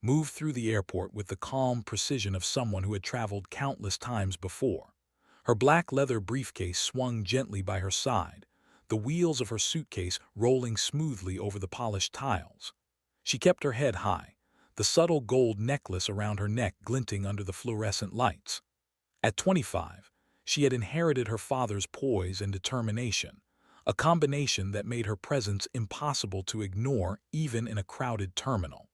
moved through the airport with the calm precision of someone who had traveled countless times before. Her black leather briefcase swung gently by her side, the wheels of her suitcase rolling smoothly over the polished tiles. She kept her head high, the subtle gold necklace around her neck glinting under the fluorescent lights. At 25, she had inherited her father's poise and determination, a combination that made her presence impossible to ignore even in a crowded terminal.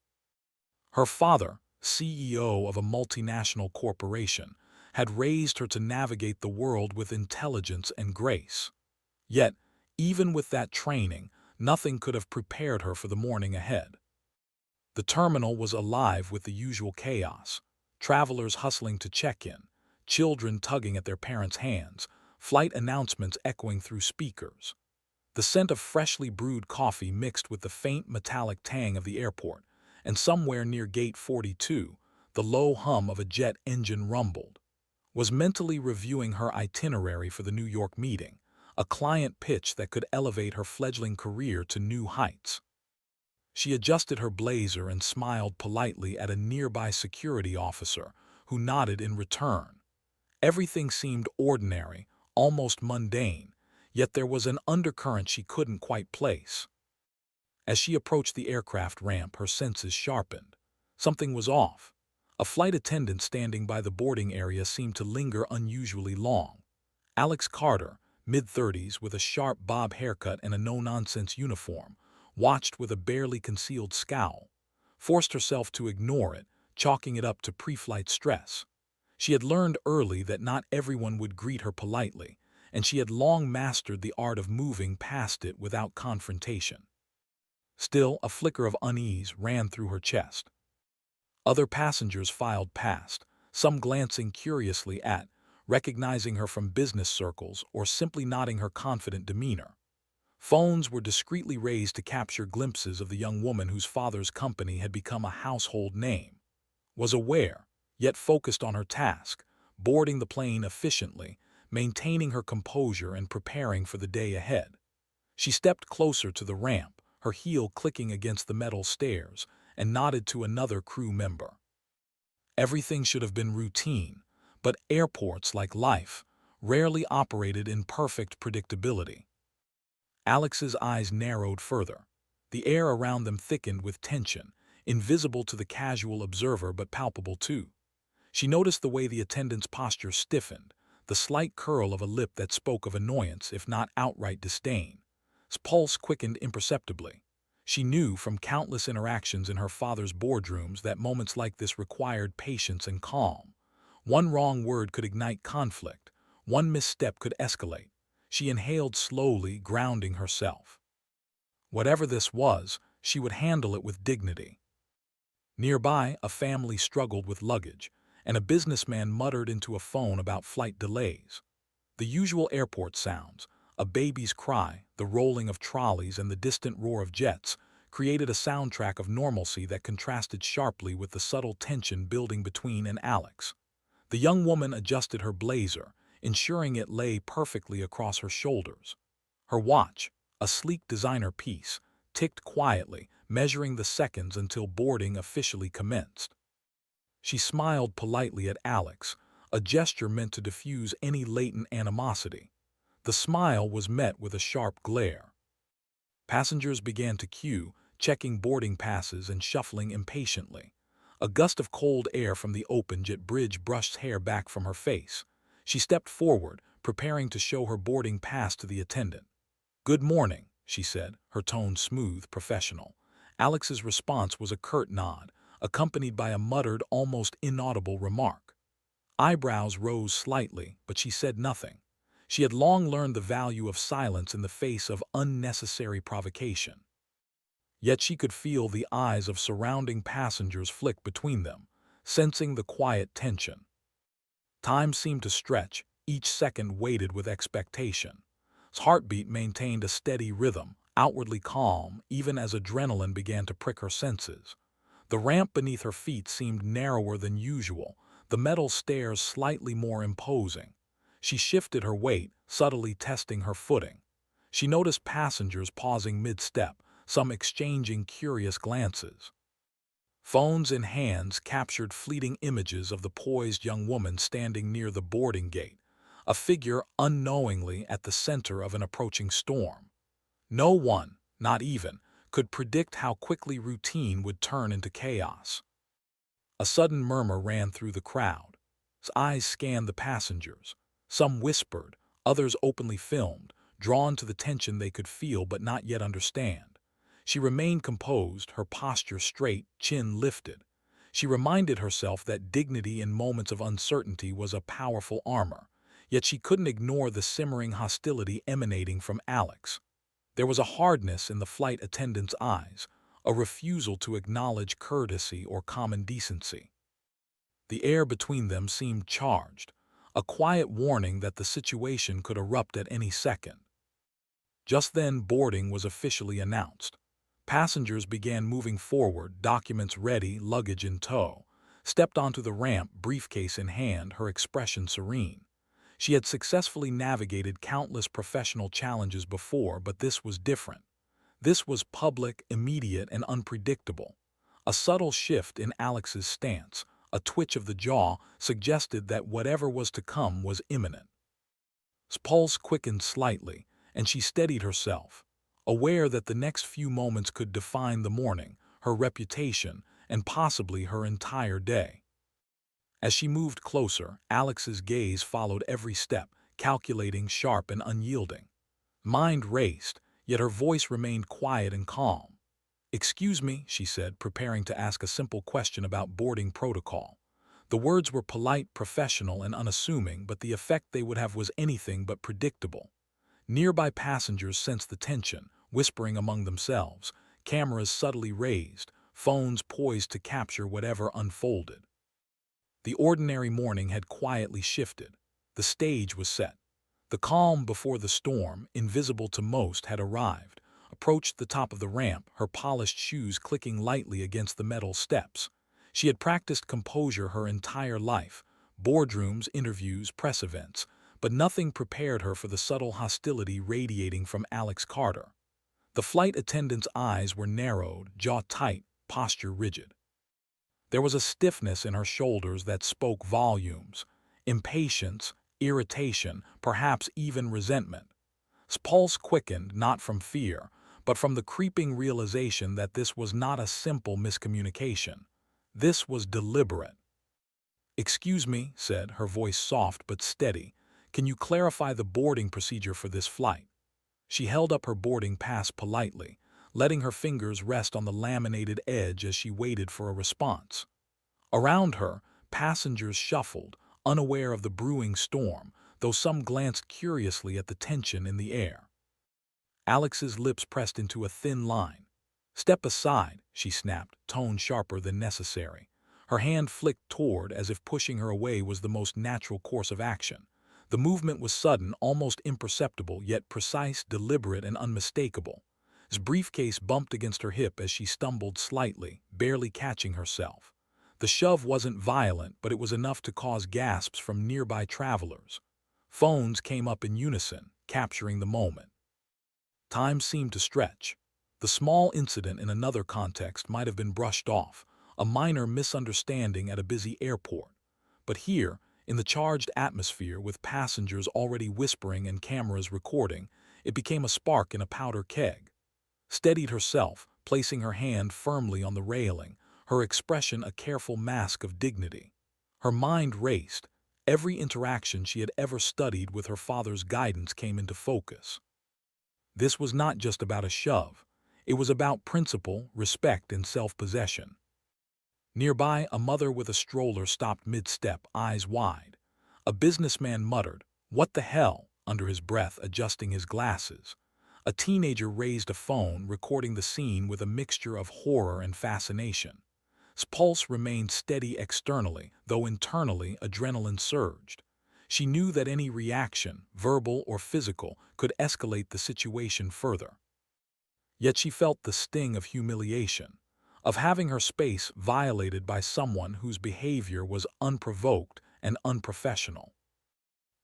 Her father, CEO of a multinational corporation, had raised her to navigate the world with intelligence and grace. Yet, even with that training, nothing could have prepared her for the morning ahead. The terminal was alive with the usual chaos: travelers hustling to check in, children tugging at their parents' hands, flight announcements echoing through speakers. The scent of freshly brewed coffee mixed with the faint metallic tang of the airport, and somewhere near Gate 42, the low hum of a jet engine rumbled. Was mentally reviewing her itinerary for the New York meeting, a client pitch that could elevate her fledgling career to new heights. She adjusted her blazer and smiled politely at a nearby security officer, who nodded in return. Everything seemed ordinary, almost mundane, yet there was an undercurrent she couldn't quite place. As she approached the aircraft ramp, her senses sharpened. Something was off. A flight attendant standing by the boarding area seemed to linger unusually long. Alex Carter, mid-30s with a sharp bob haircut and a no-nonsense uniform, watched with a barely concealed scowl, forced herself to ignore it, chalking it up to pre-flight stress. She had learned early that not everyone would greet her politely, and she had long mastered the art of moving past it without confrontation. Still, a flicker of unease ran through her chest. Other passengers filed past, some glancing curiously at, recognizing her from business circles or simply nodding her confident demeanor. Phones were discreetly raised to capture glimpses of the young woman whose father's company had become a household name. Was aware, yet focused on her task, boarding the plane efficiently, maintaining her composure and preparing for the day ahead. She stepped closer to the ramp, her heel clicking against the metal stairs, and nodded to another crew member. Everything should have been routine, but airports, like life, rarely operated in perfect predictability. Alex's eyes narrowed further. The air around them thickened with tension, invisible to the casual observer but palpable too. She noticed the way the attendant's posture stiffened, the slight curl of a lip that spoke of annoyance if not outright disdain. His pulse quickened imperceptibly. She knew from countless interactions in her father's boardrooms that moments like this required patience and calm. One wrong word could ignite conflict, one misstep could escalate. She inhaled slowly, grounding herself. Whatever this was, she would handle it with dignity. Nearby, a family struggled with luggage, and a businessman muttered into a phone about flight delays. The usual airport sounds, a baby's cry, the rolling of trolleys, and the distant roar of jets, created a soundtrack of normalcy that contrasted sharply with the subtle tension building between and Alex. The young woman adjusted her blazer, ensuring it lay perfectly across her shoulders. Her watch, a sleek designer piece, ticked quietly, measuring the seconds until boarding officially commenced. She smiled politely at Alex, a gesture meant to diffuse any latent animosity. The smile was met with a sharp glare. Passengers began to queue, checking boarding passes and shuffling impatiently. A gust of cold air from the open jet bridge brushed hair back from her face. She stepped forward, preparing to show her boarding pass to the attendant. "Good morning," she said, her tone smooth, professional. Alex's response was a curt nod, accompanied by a muttered, almost inaudible remark. Eyebrows rose slightly, but she said nothing. She had long learned the value of silence in the face of unnecessary provocation. Yet she could feel the eyes of surrounding passengers flick between them, sensing the quiet tension. Time seemed to stretch, each second weighted with expectation. His heartbeat maintained a steady rhythm, outwardly calm, even as adrenaline began to prick her senses. The ramp beneath her feet seemed narrower than usual, the metal stairs slightly more imposing. She shifted her weight, subtly testing her footing. She noticed passengers pausing mid-step, some exchanging curious glances. Phones in hands captured fleeting images of the poised young woman standing near the boarding gate, a figure unknowingly at the center of an approaching storm. No one, not even, could predict how quickly routine would turn into chaos. A sudden murmur ran through the crowd. His eyes scanned the passengers. Some whispered, others openly filmed, drawn to the tension they could feel but not yet understand. She remained composed, her posture straight, chin lifted. She reminded herself that dignity in moments of uncertainty was a powerful armor, yet she couldn't ignore the simmering hostility emanating from Alex. There was a hardness in the flight attendant's eyes, a refusal to acknowledge courtesy or common decency. The air between them seemed charged, a quiet warning that the situation could erupt at any second. Just then, boarding was officially announced. Passengers began moving forward, documents ready, luggage in tow. Stepped onto the ramp, briefcase in hand, her expression serene. She had successfully navigated countless professional challenges before, but this was different. This was public, immediate, and unpredictable. A subtle shift in Alex's stance, a twitch of the jaw, suggested that whatever was to come was imminent. His pulse quickened slightly, and she steadied herself, aware that the next few moments could define the morning, her reputation, and possibly her entire day. As she moved closer, Alex's gaze followed every step, calculating, sharp, and unyielding. Mind raced, yet her voice remained quiet and calm. "Excuse me," she said, preparing to ask a simple question about boarding protocol. The words were polite, professional, and unassuming, but the effect they would have was anything but predictable. Nearby passengers sensed the tension, whispering among themselves, cameras subtly raised, phones poised to capture whatever unfolded. The ordinary morning had quietly shifted. The stage was set. The calm before the storm, invisible to most, had arrived, approached the top of the ramp, her polished shoes clicking lightly against the metal steps. She had practiced composure her entire life, boardrooms, interviews, press events, but nothing prepared her for the subtle hostility radiating from Alex Carter. The flight attendant's eyes were narrowed, jaw tight, posture rigid. There was a stiffness in her shoulders that spoke volumes, impatience, irritation, perhaps even resentment. His pulse quickened, not from fear, but from the creeping realization that this was not a simple miscommunication. This was deliberate. "Excuse me," said, her voice soft but steady. "Can you clarify the boarding procedure for this flight?" She held up her boarding pass politely, letting her fingers rest on the laminated edge as she waited for a response. Around her, passengers shuffled, unaware of the brewing storm, though some glanced curiously at the tension in the air. Alex's lips pressed into a thin line. "Step aside," she snapped, tone sharper than necessary. Her hand flicked toward, as if pushing her away was the most natural course of action. The movement was sudden, almost imperceptible, yet precise, deliberate, and unmistakable. His briefcase bumped against her hip as she stumbled slightly, barely catching herself. The shove wasn't violent, but it was enough to cause gasps from nearby travelers. Phones came up in unison, capturing the moment. Time seemed to stretch. The small incident in another context might have been brushed off, a minor misunderstanding at a busy airport. But here, in the charged atmosphere with passengers already whispering and cameras recording, it became a spark in a powder keg. Steadied herself, placing her hand firmly on the railing, her expression a careful mask of dignity. Her mind raced. Every interaction she had ever studied with her father's guidance came into focus. This was not just about a shove. It was about principle, respect, and self-possession. Nearby, a mother with a stroller stopped mid-step, eyes wide. A businessman muttered, "What the hell?" under his breath, adjusting his glasses. A teenager raised a phone, recording the scene with a mixture of horror and fascination. His pulse remained steady externally, though internally adrenaline surged. She knew that any reaction, verbal or physical, could escalate the situation further. Yet she felt the sting of humiliation, of having her space violated by someone whose behavior was unprovoked and unprofessional.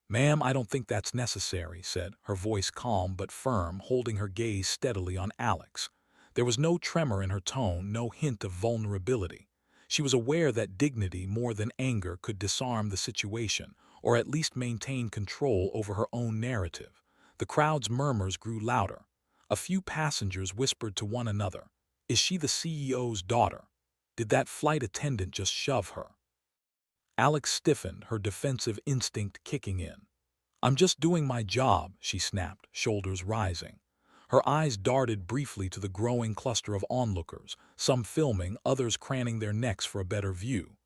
"Ma'am, I don't think that's necessary," said, her voice calm but firm, holding her gaze steadily on Alex. There was no tremor in her tone, no hint of vulnerability. She was aware that dignity more than anger could disarm the situation, or at least maintain control over her own narrative. The crowd's murmurs grew louder. A few passengers whispered to one another, "Is she the CEO's daughter? Did that flight attendant just shove her?" Alex stiffened, her defensive instinct kicking in. "I'm just doing my job," she snapped, shoulders rising. Her eyes darted briefly to the growing cluster of onlookers, some filming, others craning their necks for a better view.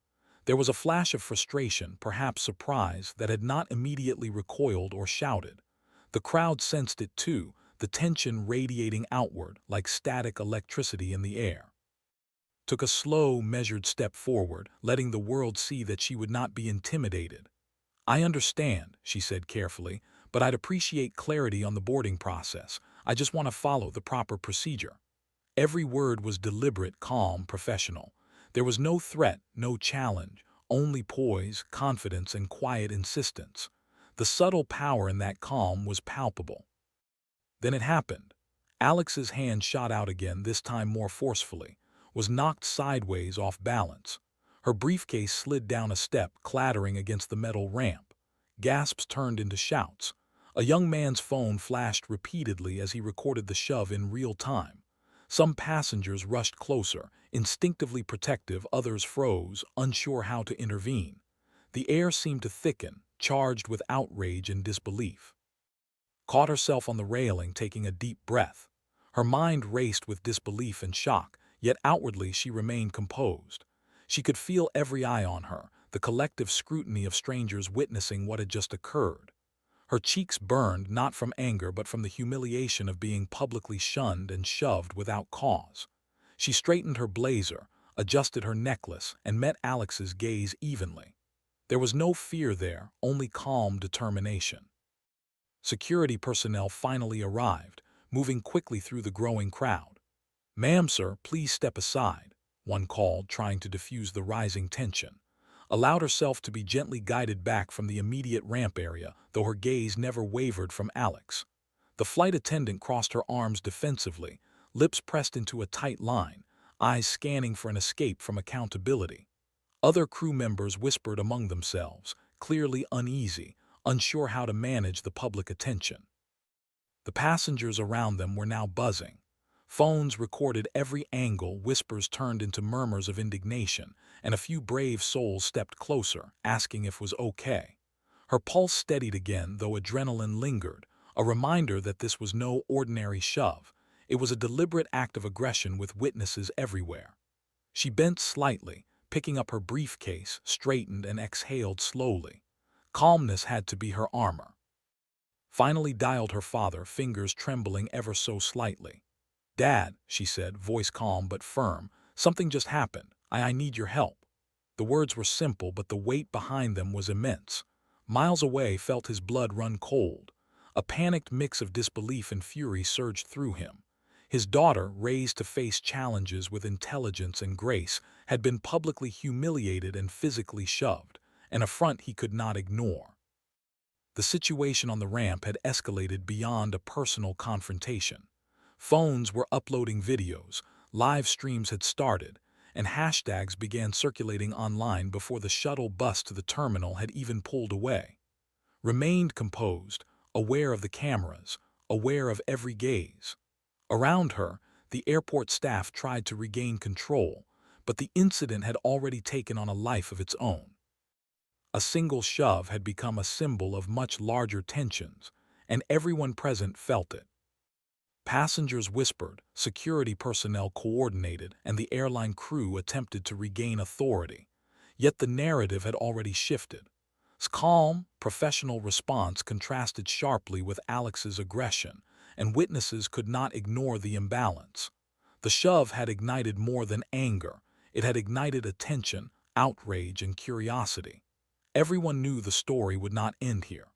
There was a flash of frustration, perhaps surprise, that had not immediately recoiled or shouted. The crowd sensed it too, the tension radiating outward like static electricity in the air. Took a slow, measured step forward, letting the world see that she would not be intimidated. "I understand," she said carefully, "but I'd appreciate clarity on the boarding process. I just want to follow the proper procedure." Every word was deliberate, calm, professional. There was no threat, no challenge, only poise, confidence, and quiet insistence. The subtle power in that calm was palpable. Then it happened. Alex's hand shot out again, this time more forcefully, was knocked sideways off balance. Her briefcase slid down a step, clattering against the metal ramp. Gasps turned into shouts. A young man's phone flashed repeatedly as he recorded the shove in real time. Some passengers rushed closer, instinctively protective, others froze, unsure how to intervene. The air seemed to thicken, charged with outrage and disbelief. Caught herself on the railing, taking a deep breath. Her mind raced with disbelief and shock, yet outwardly she remained composed. She could feel every eye on her, the collective scrutiny of strangers witnessing what had just occurred. Her cheeks burned, not from anger but from the humiliation of being publicly shunned and shoved without cause. She straightened her blazer, adjusted her necklace, and met Alex's gaze evenly. There was no fear there, only calm determination. Security personnel finally arrived, moving quickly through the growing crowd. "Ma'am, sir, please step aside," one called, trying to diffuse the rising tension. Allowed herself to be gently guided back from the immediate ramp area, though her gaze never wavered from Alex. The flight attendant crossed her arms defensively, lips pressed into a tight line, eyes scanning for an escape from accountability. Other crew members whispered among themselves, clearly uneasy, unsure how to manage the public attention. The passengers around them were now buzzing. Phones recorded every angle, whispers turned into murmurs of indignation, and a few brave souls stepped closer, asking if it was okay. Her pulse steadied again, though adrenaline lingered, a reminder that this was no ordinary shove. It was a deliberate act of aggression with witnesses everywhere. She bent slightly, picking up her briefcase, straightened and exhaled slowly. Calmness had to be her armor. Finally dialed her father, fingers trembling ever so slightly. "Dad," she said, voice calm but firm, "something just happened. I need your help." The words were simple, but the weight behind them was immense. Miles away, felt his blood run cold. A panicked mix of disbelief and fury surged through him. His daughter, raised to face challenges with intelligence and grace, had been publicly humiliated and physically shoved, an affront he could not ignore. The situation on the ramp had escalated beyond a personal confrontation. Phones were uploading videos, live streams had started, and hashtags began circulating online before the shuttle bus to the terminal had even pulled away. Remained composed, aware of the cameras, aware of every gaze. Around her, the airport staff tried to regain control, but the incident had already taken on a life of its own. A single shove had become a symbol of much larger tensions, and everyone present felt it. Passengers whispered, security personnel coordinated, and the airline crew attempted to regain authority. Yet the narrative had already shifted. Calm, professional response contrasted sharply with Alex's aggression, and witnesses could not ignore the imbalance. The shove had ignited more than anger. It had ignited attention, outrage, and curiosity. Everyone knew the story would not end here.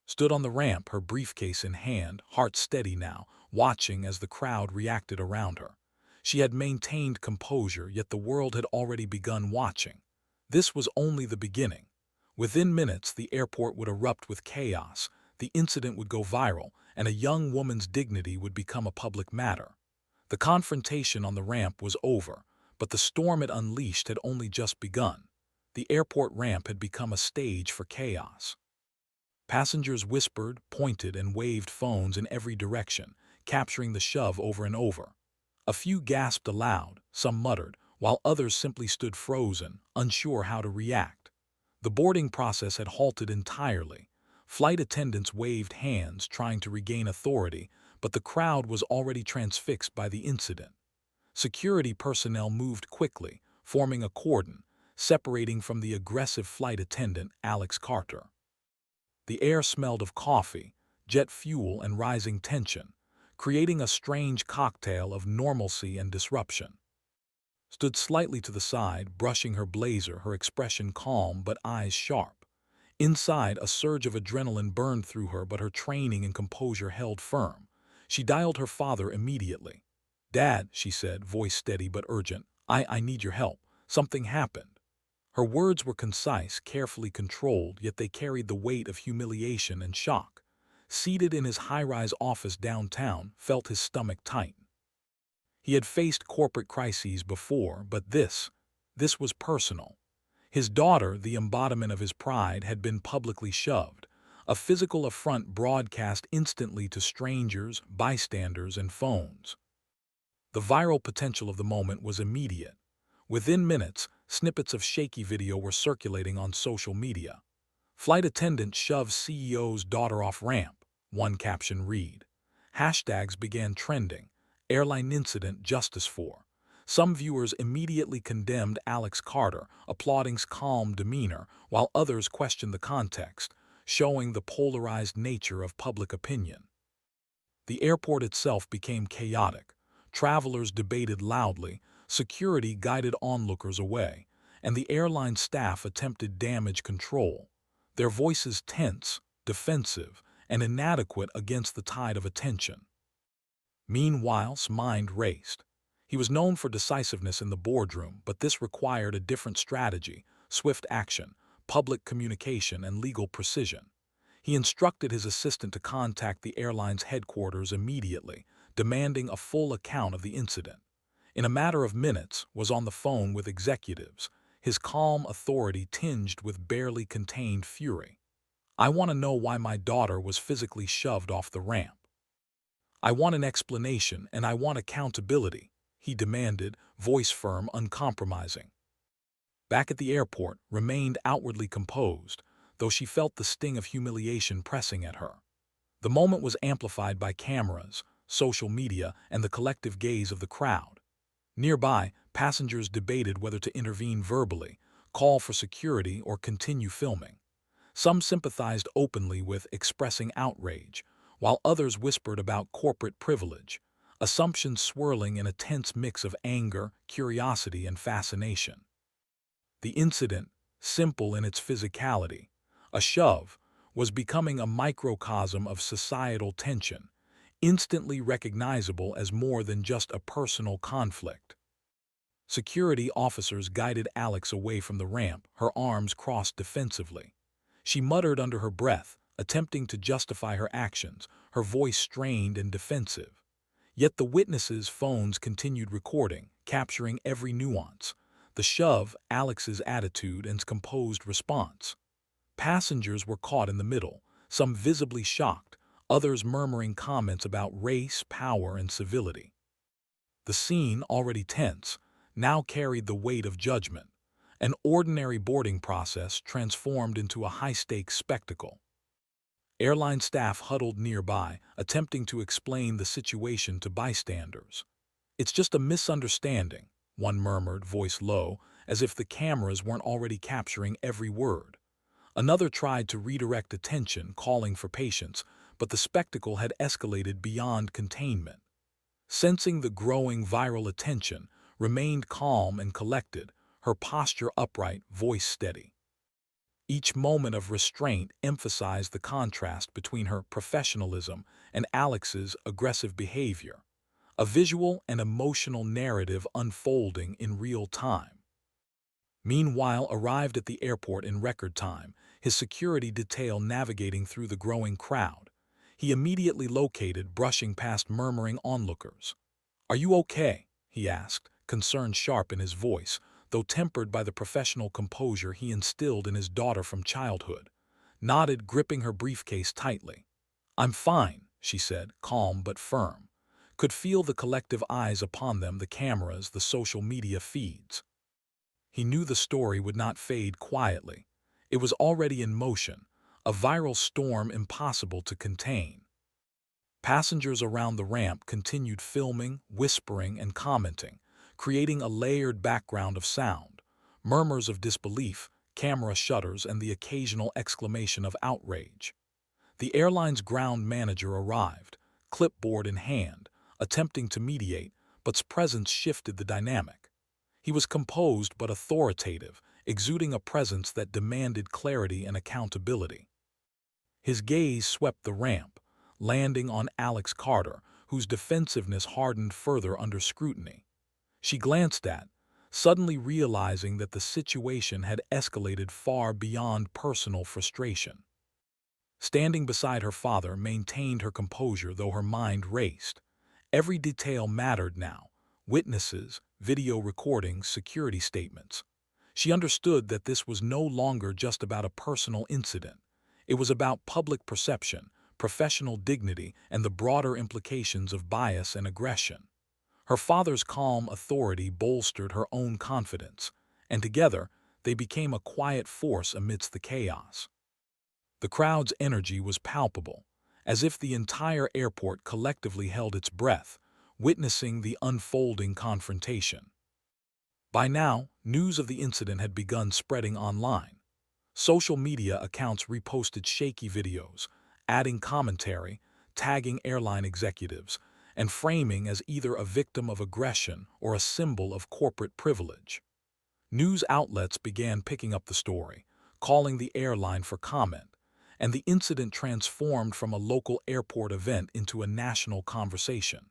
Stood on the ramp, her briefcase in hand, heart steady now, watching as the crowd reacted around her. She had maintained composure, yet the world had already begun watching. This was only the beginning. Within minutes, the airport would erupt with chaos, the incident would go viral, and a young woman's dignity would become a public matter. The confrontation on the ramp was over, But the storm it unleashed had only just begun. The airport ramp had become a stage for chaos. Passengers whispered, pointed, and waved phones in every direction, capturing the shove over and over. A few gasped aloud, some muttered, while others simply stood frozen, unsure how to react. The boarding process had halted entirely. Flight attendants waved hands, trying to regain authority, but the crowd was already transfixed by the incident. Security personnel moved quickly, forming a cordon, separating from the aggressive flight attendant, Alex Carter. The air smelled of coffee, jet fuel, and rising tension, creating a strange cocktail of normalcy and disruption. Stood slightly to the side, brushing her blazer, her expression calm but eyes sharp. Inside, a surge of adrenaline burned through her, but her training and composure held firm. She dialed her father immediately. "Dad," she said, voice steady but urgent, I need your help. Something happened." Her words were concise, carefully controlled, yet they carried the weight of humiliation and shock. Seated in his high-rise office downtown, felt his stomach tighten. He had faced corporate crises before, but this was personal. His daughter, the embodiment of his pride, had been publicly shoved, a physical affront broadcast instantly to strangers, bystanders, and phones. The viral potential of the moment was immediate. Within minutes, snippets of shaky video were circulating on social media. "Flight attendant shoves CEO's daughter off ramp," one caption read. Hashtags began trending. "Airline incident justice for." Some viewers immediately condemned Alex Carter, applauding his calm demeanor, while others questioned the context, showing the polarized nature of public opinion. The airport itself became chaotic. Travelers debated loudly, security guided onlookers away, and the airline staff attempted damage control, their voices tense, defensive, and inadequate against the tide of attention. Meanwhile's mind raced. He was known for decisiveness in the boardroom, but this required a different strategy: swift action, public communication, and legal precision. He instructed his assistant to contact the airline's headquarters immediately, demanding a full account of the incident. In a matter of minutes, was on the phone with executives, his calm authority tinged with barely contained fury. "I want to know why my daughter was physically shoved off the ramp. I want an explanation, and I want accountability," he demanded, voice firm, uncompromising. Back at the airport, remained outwardly composed, though she felt the sting of humiliation pressing at her. The moment was amplified by cameras, social media, and the collective gaze of the crowd. Nearby, passengers debated whether to intervene verbally, call for security, or continue filming. Some sympathized openly with expressing outrage, while others whispered about corporate privilege, assumptions swirling in a tense mix of anger, curiosity, and fascination. The incident, simple in its physicality, a shove, was becoming a microcosm of societal tension, instantly recognizable as more than just a personal conflict. Security officers guided Alex away from the ramp, her arms crossed defensively. She muttered under her breath, attempting to justify her actions, her voice strained and defensive. Yet the witnesses' phones continued recording, capturing every nuance: the shove, Alex's attitude, and composed response. Passengers were caught in the middle, some visibly shocked, others murmuring comments about race, power, and civility. The scene, already tense, now carried the weight of judgment. An ordinary boarding process transformed into a high-stakes spectacle. Airline staff huddled nearby, attempting to explain the situation to bystanders. "It's just a misunderstanding," one murmured, voice low, as if the cameras weren't already capturing every word. Another tried to redirect attention, calling for patience, but the spectacle had escalated beyond containment. Sensing the growing viral attention, remained calm and collected, her posture upright, voice steady. Each moment of restraint emphasized the contrast between her professionalism and Alex's aggressive behavior, a visual and emotional narrative unfolding in real time. Meanwhile, arrived at the airport in record time, his security detail navigating through the growing crowd. He immediately located, brushing past murmuring onlookers. "Are you okay?" he asked, concern sharp in his voice, though tempered by the professional composure he instilled in his daughter from childhood, nodded, gripping her briefcase tightly. "I'm fine," she said, calm but firm. Could feel the collective eyes upon them, the cameras, the social media feeds. He knew the story would not fade quietly. It was already in motion, a viral storm impossible to contain. Passengers around the ramp continued filming, whispering, and commenting, creating a layered background of sound, murmurs of disbelief, camera shutters, and the occasional exclamation of outrage. The airline's ground manager arrived, clipboard in hand, attempting to mediate, but's presence shifted the dynamic. He was composed but authoritative, exuding a presence that demanded clarity and accountability. His gaze swept the ramp, landing on Alex Carter, whose defensiveness hardened further under scrutiny. She glanced at, suddenly realizing that the situation had escalated far beyond personal frustration. Standing beside her father, maintained her composure though her mind raced. Every detail mattered now: witnesses, video recordings, security statements. She understood that this was no longer just about a personal incident. It was about public perception, professional dignity, and the broader implications of bias and aggression. Her father's calm authority bolstered her own confidence, and together they became a quiet force amidst the chaos. The crowd's energy was palpable, as if the entire airport collectively held its breath, witnessing the unfolding confrontation. By now, news of the incident had begun spreading online. Social media accounts reposted shaky videos, adding commentary, tagging airline executives, and framing as either a victim of aggression or a symbol of corporate privilege. News outlets began picking up the story, calling the airline for comment, and the incident transformed from a local airport event into a national conversation.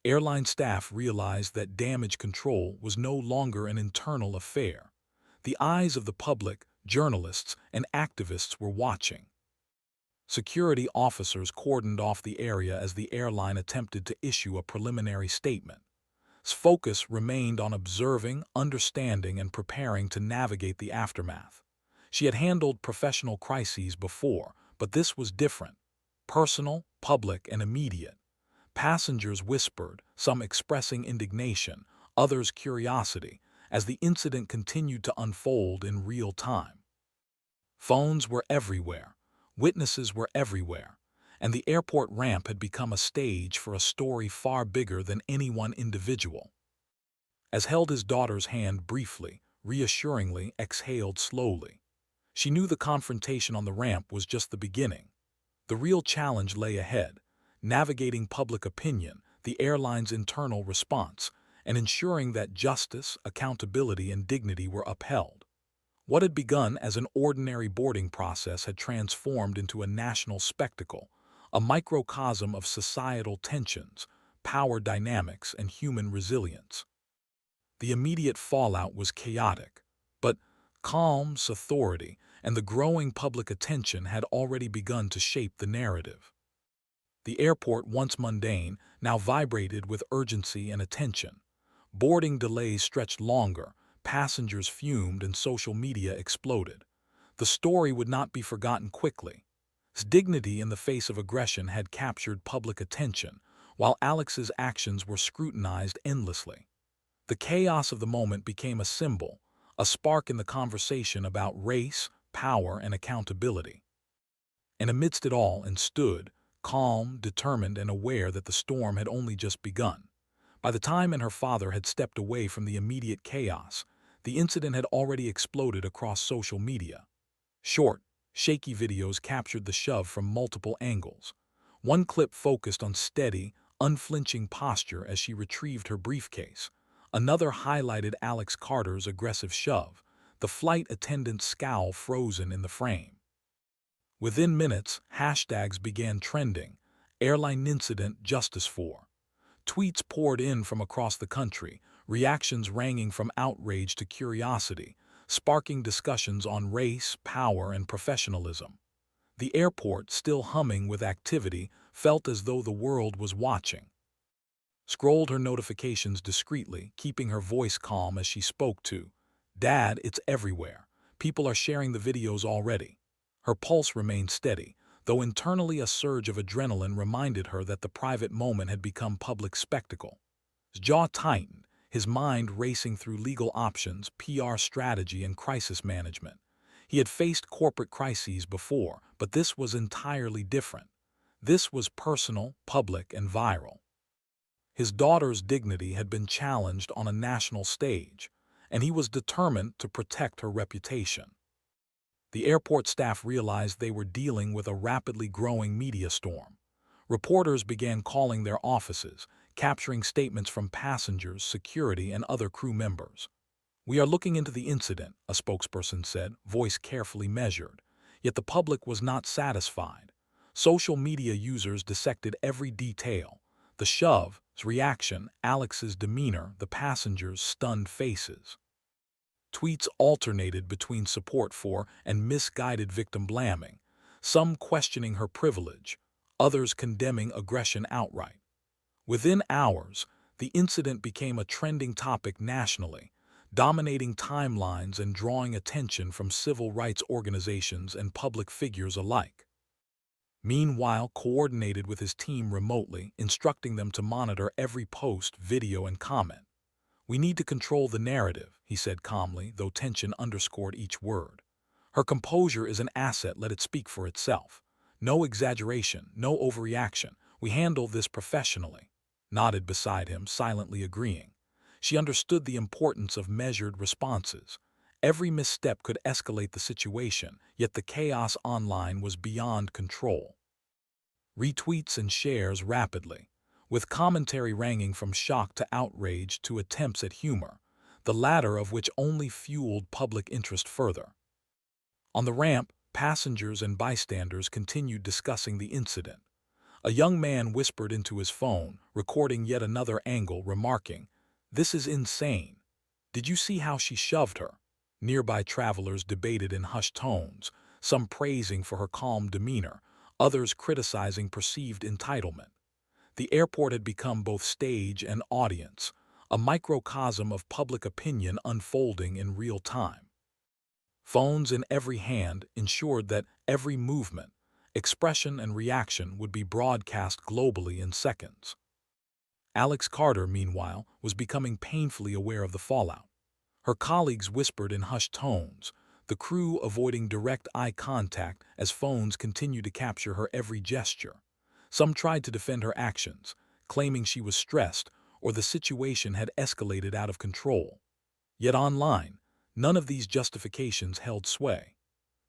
Airline staff realized that damage control was no longer an internal affair. The eyes of the public, journalists, and activists were watching. Security officers cordoned off the area as the airline attempted to issue a preliminary statement. Its focus remained on observing, understanding, and preparing to navigate the aftermath. She had handled professional crises before, but this was different: personal, public, and immediate. Passengers whispered, some expressing indignation, others curiosity, as the incident continued to unfold in real time. Phones were everywhere, witnesses were everywhere, and the airport ramp had become a stage for a story far bigger than any one individual. As held his daughter's hand briefly, reassuringly, exhaled slowly. She knew the confrontation on the ramp was just the beginning. The real challenge lay ahead: navigating public opinion, the airline's internal response, and ensuring that justice, accountability, and dignity were upheld. What had begun as an ordinary boarding process had transformed into a national spectacle, a microcosm of societal tensions, power dynamics, and human resilience. The immediate fallout was chaotic, but calm's authority and the growing public attention had already begun to shape the narrative. The airport, once mundane, now vibrated with urgency and attention. Boarding delays stretched longer, passengers fumed, and social media exploded. The story would not be forgotten quickly. His dignity in the face of aggression had captured public attention, while Alex's actions were scrutinized endlessly. The chaos of the moment became a symbol, a spark in the conversation about race, power, and accountability. And amidst it all stood, calm, determined, and aware that the storm had only just begun. By the time her father had stepped away from the immediate chaos, the incident had already exploded across social media. Short, shaky videos captured the shove from multiple angles. One clip focused on steady, unflinching posture as she retrieved her briefcase. Another highlighted Alex Carter's aggressive shove, the flight attendant's scowl frozen in the frame. Within minutes, hashtags began trending: airline incident justice for. Tweets poured in from across the country, reactions ranging from outrage to curiosity, sparking discussions on race, power, and professionalism. The airport, still humming with activity, felt as though the world was watching. scrolled her notifications discreetly, keeping her voice calm as she spoke to, "Dad, it's everywhere. People are sharing the videos already." Her pulse remained steady, though internally a surge of adrenaline reminded her that the private moment had become public spectacle. His jaw tightened, his mind racing through legal options, PR strategy, and crisis management. He had faced corporate crises before, but this was entirely different. This was personal, public, and viral. His daughter's dignity had been challenged on a national stage, and he was determined to protect her reputation. The airport staff realized they were dealing with a rapidly growing media storm. Reporters began calling their offices, capturing statements from passengers, security, and other crew members. "We are looking into the incident," a spokesperson said, voice carefully measured. Yet the public was not satisfied. Social media users dissected every detail: the shove's reaction, Alex's demeanor, the passengers' stunned faces. Tweets alternated between support for and misguided victim blaming, some questioning her privilege, others condemning aggression outright. Within hours, the incident became a trending topic nationally, dominating timelines and drawing attention from civil rights organizations and public figures alike. Meanwhile, coordinated with his team remotely, instructing them to monitor every post, video, and comment. "We need to control the narrative," he said calmly, though tension underscored each word. "Her composure is an asset, let it speak for itself. No exaggeration, no overreaction. We handle this professionally." Nodded beside him, silently agreeing. She understood the importance of measured responses. Every misstep could escalate the situation, yet the chaos online was beyond control. Retweets and shares rapidly, with commentary ranging from shock to outrage to attempts at humor, the latter of which only fueled public interest further. On the ramp, passengers and bystanders continued discussing the incident. A young man whispered into his phone, recording yet another angle, remarking, "This is insane. Did you see how she shoved her?" Nearby travelers debated in hushed tones, some praising for her calm demeanor, others criticizing perceived entitlement. The airport had become both stage and audience, a microcosm of public opinion unfolding in real time. Phones in every hand ensured that every movement, expression, and reaction would be broadcast globally in seconds. Alex Carter, meanwhile, was becoming painfully aware of the fallout. Her colleagues whispered in hushed tones, the crew avoiding direct eye contact as phones continued to capture her every gesture. Some tried to defend her actions, claiming she was stressed or the situation had escalated out of control. Yet online, none of these justifications held sway.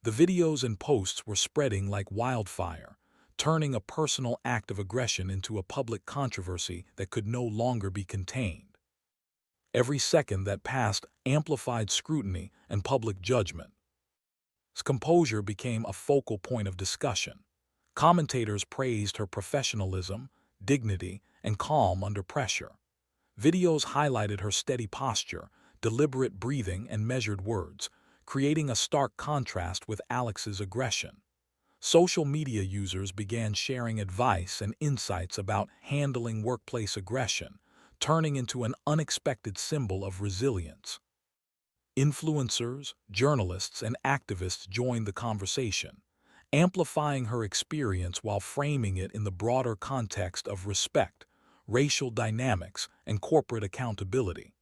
The videos and posts were spreading like wildfire, turning a personal act of aggression into a public controversy that could no longer be contained. Every second that passed amplified scrutiny and public judgment. His composure became a focal point of discussion. Commentators praised her professionalism, dignity, and calm under pressure. Videos highlighted her steady posture, deliberate breathing, and measured words, creating a stark contrast with Alex's aggression. Social media users began sharing advice and insights about handling workplace aggression, turning into an unexpected symbol of resilience. Influencers, journalists, and activists joined the conversation, amplifying her experience while framing it in the broader context of respect, racial dynamics, and corporate accountability.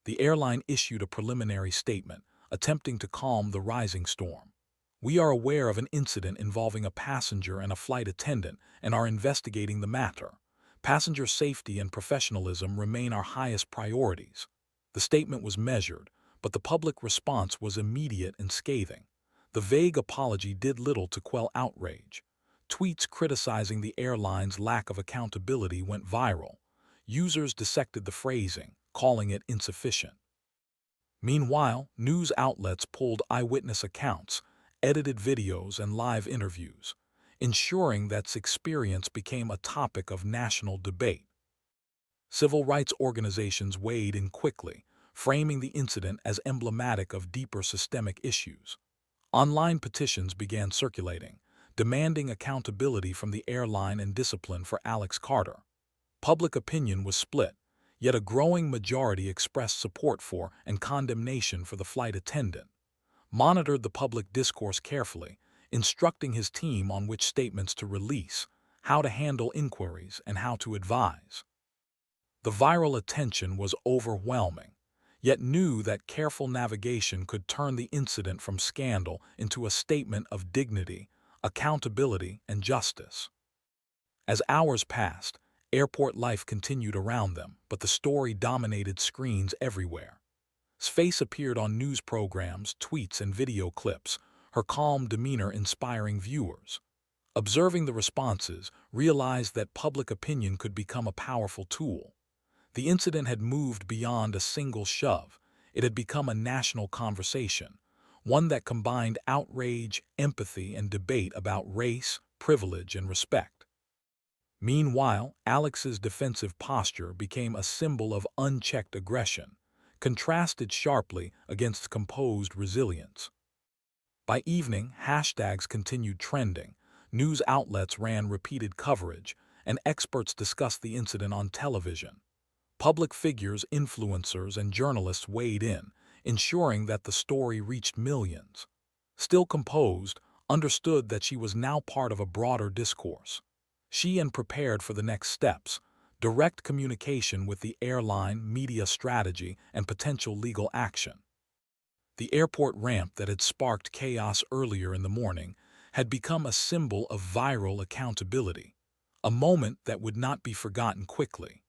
The airline issued a preliminary statement, attempting to calm the rising storm. "We are aware of an incident involving a passenger and a flight attendant and are investigating the matter. Passenger safety and professionalism remain our highest priorities." The statement was measured, but the public response was immediate and scathing. The vague apology did little to quell outrage. Tweets criticizing the airline's lack of accountability went viral. Users dissected the phrasing, calling it insufficient. Meanwhile, news outlets pulled eyewitness accounts, edited videos, and live interviews, ensuring that this experience became a topic of national debate. Civil rights organizations weighed in quickly, framing the incident as emblematic of deeper systemic issues. Online petitions began circulating, demanding accountability from the airline and discipline for Alex Carter. Public opinion was split, yet a growing majority expressed support for and condemnation for the flight attendant, monitored the public discourse carefully, instructing his team on which statements to release, how to handle inquiries, and how to advise. The viral attention was overwhelming, yet knew that careful navigation could turn the incident from scandal into a statement of dignity, accountability, and justice. As hours passed, airport life continued around them, but the story dominated screens everywhere. His face appeared on news programs, tweets, and video clips, her calm demeanor inspiring viewers. Observing the responses, realized that public opinion could become a powerful tool. The incident had moved beyond a single shove. It had become a national conversation, one that combined outrage, empathy, and debate about race, privilege, and respect. Meanwhile, Alex's defensive posture became a symbol of unchecked aggression, contrasted sharply against composed resilience. By evening, hashtags continued trending, news outlets ran repeated coverage, and experts discussed the incident on television. Public figures, influencers, and journalists weighed in, ensuring that the story reached millions. Still composed, understood that she was now part of a broader discourse. She and prepared for the next steps, direct communication with the airline, media strategy, and potential legal action. The airport ramp that had sparked chaos earlier in the morning had become a symbol of viral accountability, a moment that would not be forgotten quickly.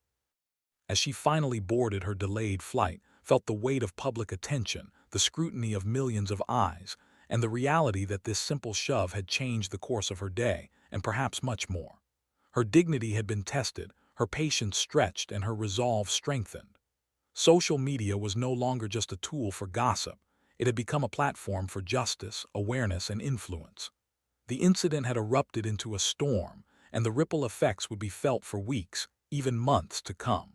As she finally boarded her delayed flight, felt the weight of public attention, the scrutiny of millions of eyes, and the reality that this simple shove had changed the course of her day, and perhaps much more. Her dignity had been tested, her patience stretched, and her resolve strengthened. Social media was no longer just a tool for gossip. It had become a platform for justice, awareness, and influence. The incident had erupted into a storm, and the ripple effects would be felt for weeks, even months to come.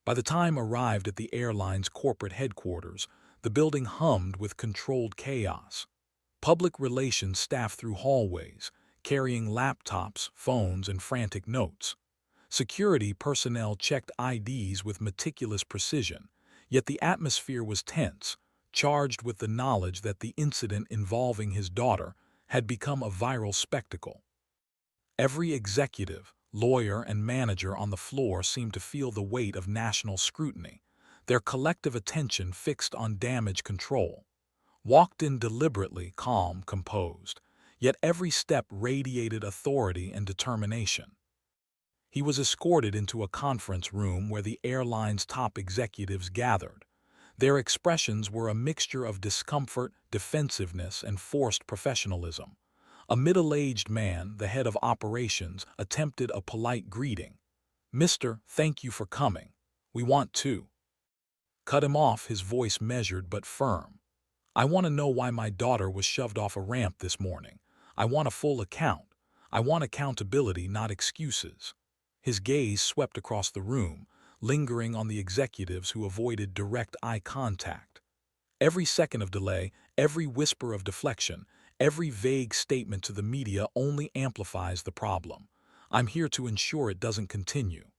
By the time arrived at the airline's corporate headquarters, the building hummed with controlled chaos. Public relations staff through hallways, carrying laptops, phones, and frantic notes. Security personnel checked IDs with meticulous precision, yet the atmosphere was tense, charged with the knowledge that the incident involving his daughter had become a viral spectacle. Every executive, lawyer, and manager on the floor seemed to feel the weight of national scrutiny, their collective attention fixed on damage control. Walked in deliberately, calm, composed, yet every step radiated authority and determination. He was escorted into a conference room where the airline's top executives gathered. Their expressions were a mixture of discomfort, defensiveness, and forced professionalism. A middle-aged man, the head of operations, attempted a polite greeting. "Mister, thank you for coming. We want to." Cut him off, his voice measured but firm. "I want to know why my daughter was shoved off a ramp this morning. I want a full account. I want accountability, not excuses." His gaze swept across the room, lingering on the executives who avoided direct eye contact. Every second of delay, every whisper of deflection, every vague statement to the media only amplifies the problem. "I'm here to ensure it doesn't continue."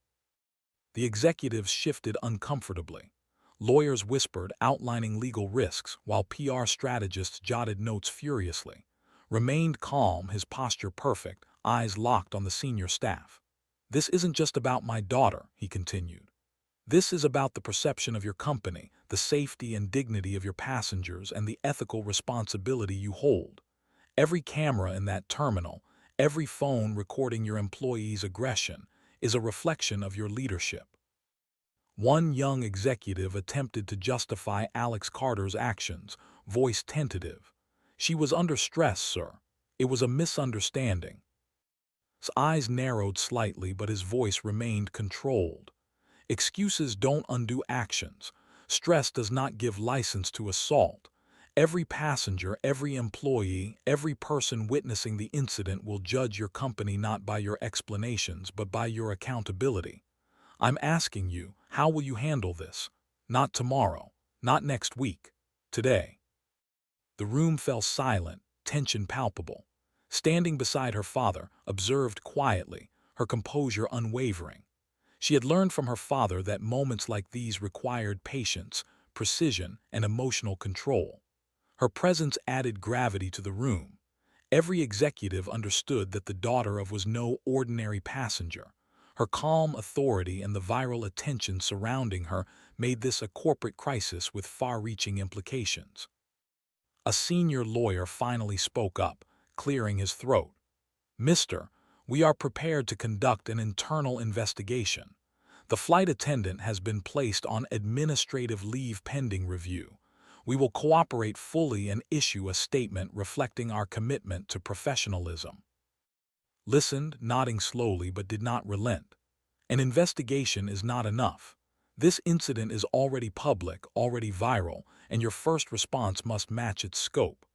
The executives shifted uncomfortably. Lawyers whispered, outlining legal risks, while PR strategists jotted notes furiously. Remained calm, his posture perfect, eyes locked on the senior staff. "This isn't just about my daughter," he continued. "This is about the perception of your company, the safety and dignity of your passengers, and the ethical responsibility you hold. Every camera in that terminal, every phone recording your employees' aggression, is a reflection of your leadership." One young executive attempted to justify Alex Carter's actions, voice tentative. "She was under stress, sir. It was a misunderstanding." His eyes narrowed slightly, but his voice remained controlled. "Excuses don't undo actions. Stress does not give license to assault. Every passenger, every employee, every person witnessing the incident will judge your company not by your explanations, but by your accountability. I'm asking you, how will you handle this? Not tomorrow, not next week, today." The room fell silent, tension palpable. Standing beside her father, observed quietly, her composure unwavering. She had learned from her father that moments like these required patience, precision, and emotional control. Her presence added gravity to the room. Every executive understood that the daughter of was no ordinary passenger. Her calm authority and the viral attention surrounding her made this a corporate crisis with far-reaching implications. A senior lawyer finally spoke up, clearing his throat. "Mister, we are prepared to conduct an internal investigation. The flight attendant has been placed on administrative leave pending review. We will cooperate fully and issue a statement reflecting our commitment to professionalism." Listened, nodding slowly but did not relent. An investigation is not enough. This incident is already public, already viral, and your first response must match its scope.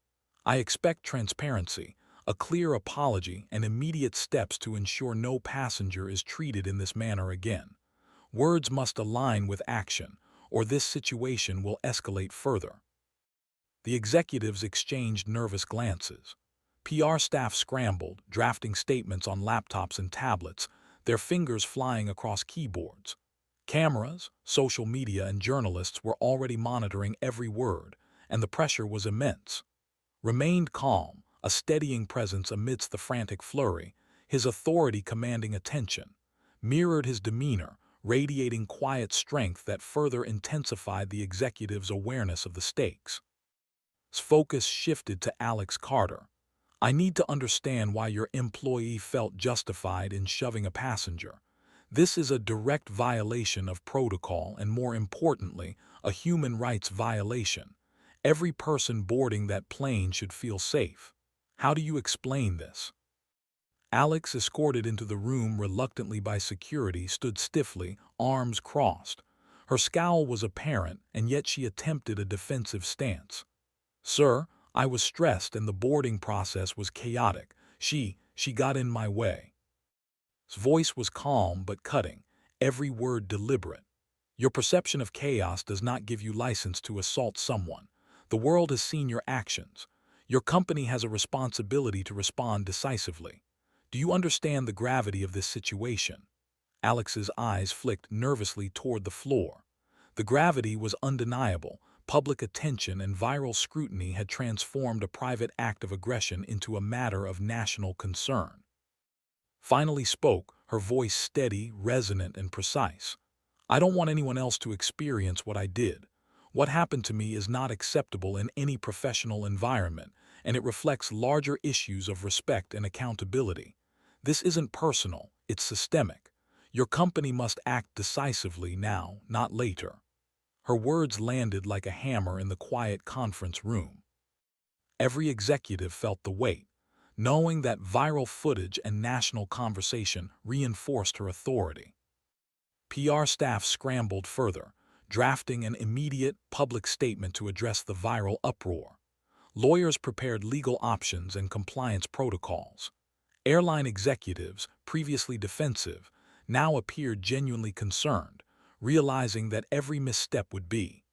I expect transparency, a clear apology, and immediate steps to ensure no passenger is treated in this manner again. Words must align with action, or this situation will escalate further. The executives exchanged nervous glances. PR staff scrambled, drafting statements on laptops and tablets, their fingers flying across keyboards. Cameras, social media, and journalists were already monitoring every word, and the pressure was immense. Remained calm, a steadying presence amidst the frantic flurry, his authority commanding attention, mirrored his demeanor, radiating quiet strength that further intensified the executive's awareness of the stakes. His focus shifted to Alex Carter. "I need to understand why your employee felt justified in shoving a passenger. This is a direct violation of protocol and, more importantly, a human rights violation. Every person boarding that plane should feel safe. How do you explain this?" Alex, escorted into the room reluctantly by security, stood stiffly, arms crossed. Her scowl was apparent, and yet she attempted a defensive stance. "Sir, I was stressed and the boarding process was chaotic. She got in my way." His voice was calm but cutting, every word deliberate. "Your perception of chaos does not give you license to assault someone. The world has seen your actions. Your company has a responsibility to respond decisively. Do you understand the gravity of this situation?" Alex's eyes flicked nervously toward the floor. The gravity was undeniable. Public attention and viral scrutiny had transformed a private act of aggression into a matter of national concern. Finally spoke, her voice steady, resonant, and precise. "I don't want anyone else to experience what I did. What happened to me is not acceptable in any professional environment, and it reflects larger issues of respect and accountability. This isn't personal, it's systemic. Your company must act decisively now, not later." Her words landed like a hammer in the quiet conference room. Every executive felt the weight, knowing that viral footage and national conversation reinforced her authority. PR staff scrambled further, drafting an immediate public statement to address the viral uproar. Lawyers prepared legal options and compliance protocols. Airline executives, previously defensive, now appeared genuinely concerned, realizing that every misstep would be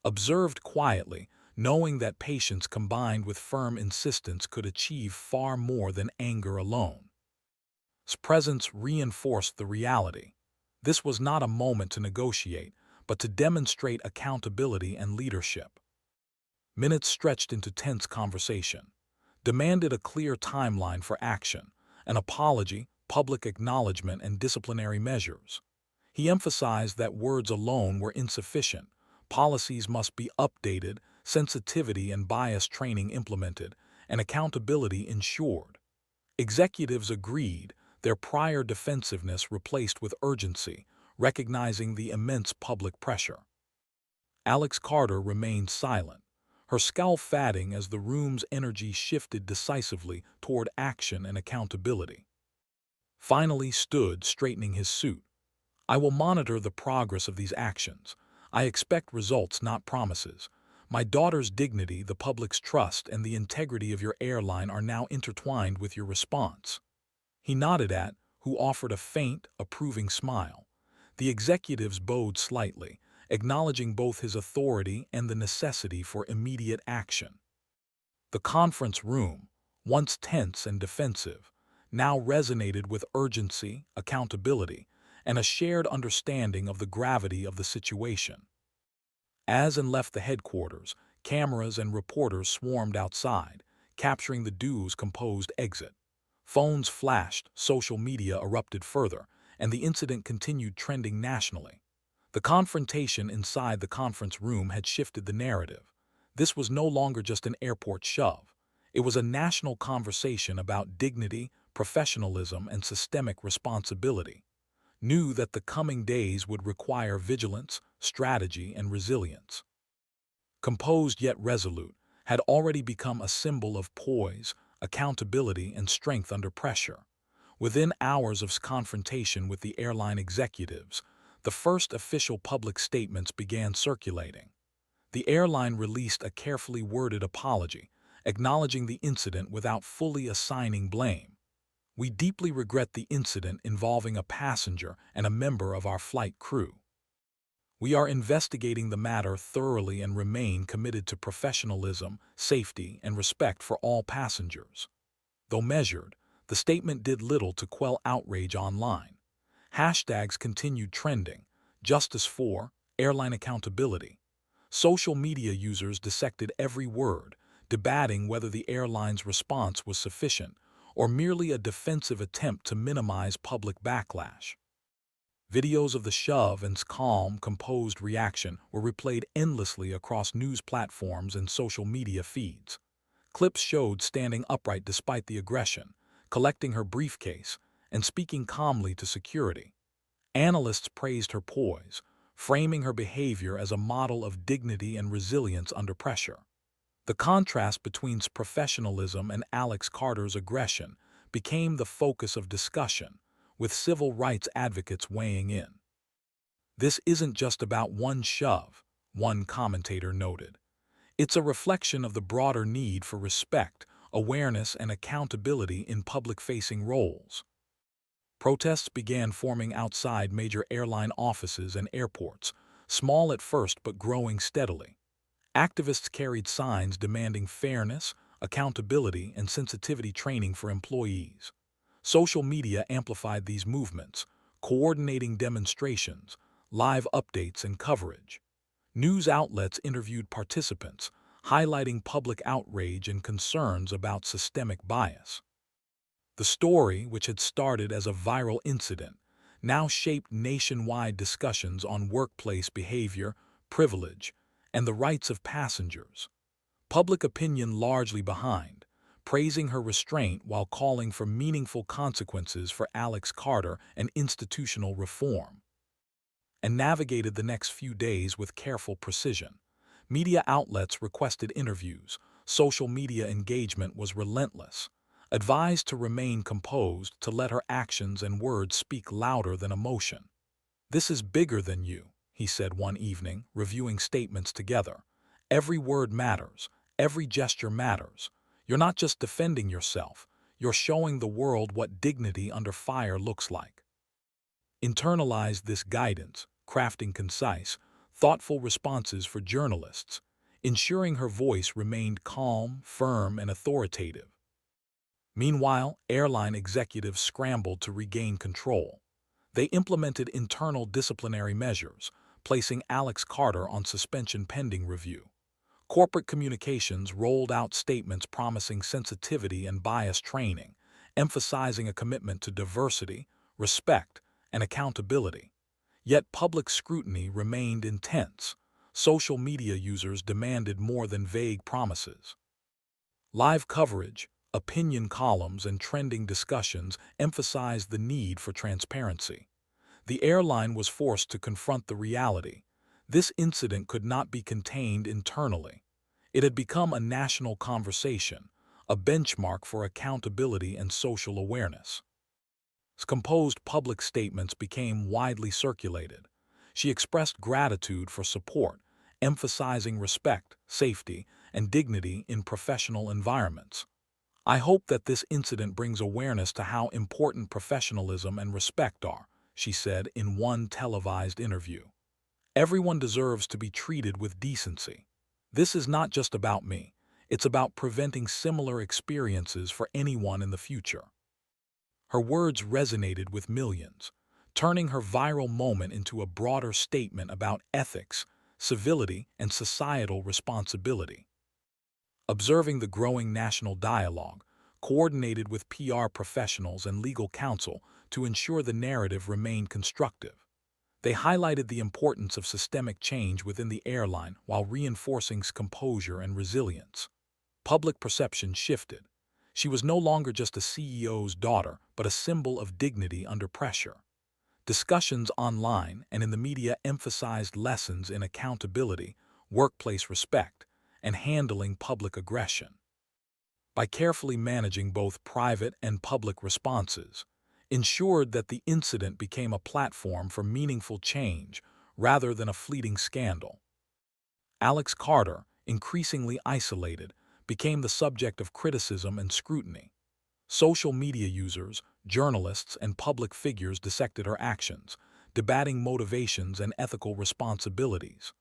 observed quietly, knowing that patience combined with firm insistence could achieve far more than anger alone. His presence reinforced the reality. This was not a moment to negotiate, but to demonstrate accountability and leadership. Minutes stretched into tense conversation, demanded a clear timeline for action, an apology, public acknowledgement, and disciplinary measures. He emphasized that words alone were insufficient. Policies must be updated, sensitivity and bias training implemented, and accountability ensured. Executives agreed, their prior defensiveness replaced with urgency, recognizing the immense public pressure. Alex Carter remained silent, her scowl fading as the room's energy shifted decisively toward action and accountability. Finally stood, straightening his suit. "I will monitor the progress of these actions. I expect results, not promises. My daughter's dignity, the public's trust, and the integrity of your airline are now intertwined with your response." He nodded at, who offered a faint, approving smile. The executives bowed slightly, acknowledging both his authority and the necessity for immediate action. The conference room, once tense and defensive, now resonated with urgency, accountability, and a shared understanding of the gravity of the situation. As and left the headquarters, cameras and reporters swarmed outside, capturing the duo's composed exit. Phones flashed, social media erupted further, and the incident continued trending nationally. The confrontation inside the conference room had shifted the narrative. This was no longer just an airport shove. It was a national conversation about dignity, professionalism, and systemic responsibility. Knew that the coming days would require vigilance, strategy, and resilience. Composed yet resolute, had already become a symbol of poise, accountability, and strength under pressure. Within hours of confrontation with the airline executives, the first official public statements began circulating. The airline released a carefully worded apology, acknowledging the incident without fully assigning blame. "We deeply regret the incident involving a passenger and a member of our flight crew. We are investigating the matter thoroughly and remain committed to professionalism, safety, and respect for all passengers." Though measured, the statement did little to quell outrage online. Hashtags continued trending: Justice for, Airline Accountability. Social media users dissected every word, debating whether the airline's response was sufficient or merely a defensive attempt to minimize public backlash. Videos of the shove and calm, composed reaction were replayed endlessly across news platforms and social media feeds. Clips showed standing upright despite the aggression, collecting her briefcase, and speaking calmly to security. Analysts praised her poise, framing her behavior as a model of dignity and resilience under pressure. The contrast between professionalism and Alex Carter's aggression became the focus of discussion, with civil rights advocates weighing in. "This isn't just about one shove," one commentator noted. "It's a reflection of the broader need for respect, awareness, and accountability in public-facing roles." Protests began forming outside major airline offices and airports, small at first but growing steadily. Activists carried signs demanding fairness, accountability, and sensitivity training for employees. Social media amplified these movements, coordinating demonstrations, live updates, and coverage. News outlets interviewed participants, highlighting public outrage and concerns about systemic bias. The story, which had started as a viral incident, now shaped nationwide discussions on workplace behavior, privilege, and the rights of passengers. Public opinion largely behind, praising her restraint while calling for meaningful consequences for Alex Carter and institutional reform. And navigated the next few days with careful precision. Media outlets requested interviews, social media engagement was relentless. Advised to remain composed, to let her actions and words speak louder than emotion. "This is bigger than you," he said one evening, reviewing statements together. "Every word matters, every gesture matters. You're not just defending yourself, you're showing the world what dignity under fire looks like." Internalized this guidance, crafting concise, thoughtful responses for journalists, ensuring her voice remained calm, firm, and authoritative. Meanwhile, airline executives scrambled to regain control. They implemented internal disciplinary measures, placing Alex Carter on suspension pending review. Corporate communications rolled out statements promising sensitivity and bias training, emphasizing a commitment to diversity, respect, and accountability. Yet public scrutiny remained intense. Social media users demanded more than vague promises. Live coverage, opinion columns, and trending discussions emphasized the need for transparency. The airline was forced to confront the reality. This incident could not be contained internally. It had become a national conversation, a benchmark for accountability and social awareness. Composed public statements became widely circulated. She expressed gratitude for support, emphasizing respect, safety, and dignity in professional environments. "I hope that this incident brings awareness to how important professionalism and respect are," she said in one televised interview. "Everyone deserves to be treated with decency. This is not just about me. It's about preventing similar experiences for anyone in the future." Her words resonated with millions. turning her viral moment into a broader statement about ethics, civility, and societal responsibility. Observing the growing national dialogue, coordinated with PR professionals and legal counsel to ensure the narrative remained constructive. They highlighted the importance of systemic change within the airline while reinforcing composure and resilience. Public perception shifted. She was no longer just a CEO's daughter, but a symbol of dignity under pressure. Discussions online and in the media emphasized lessons in accountability, workplace respect, and handling public aggression. By carefully managing both private and public responses, ensured that the incident became a platform for meaningful change rather than a fleeting scandal. Alex Carter, increasingly isolated, became the subject of criticism and scrutiny. Social media users, journalists, and public figures dissected her actions, debating motivations and ethical responsibilities.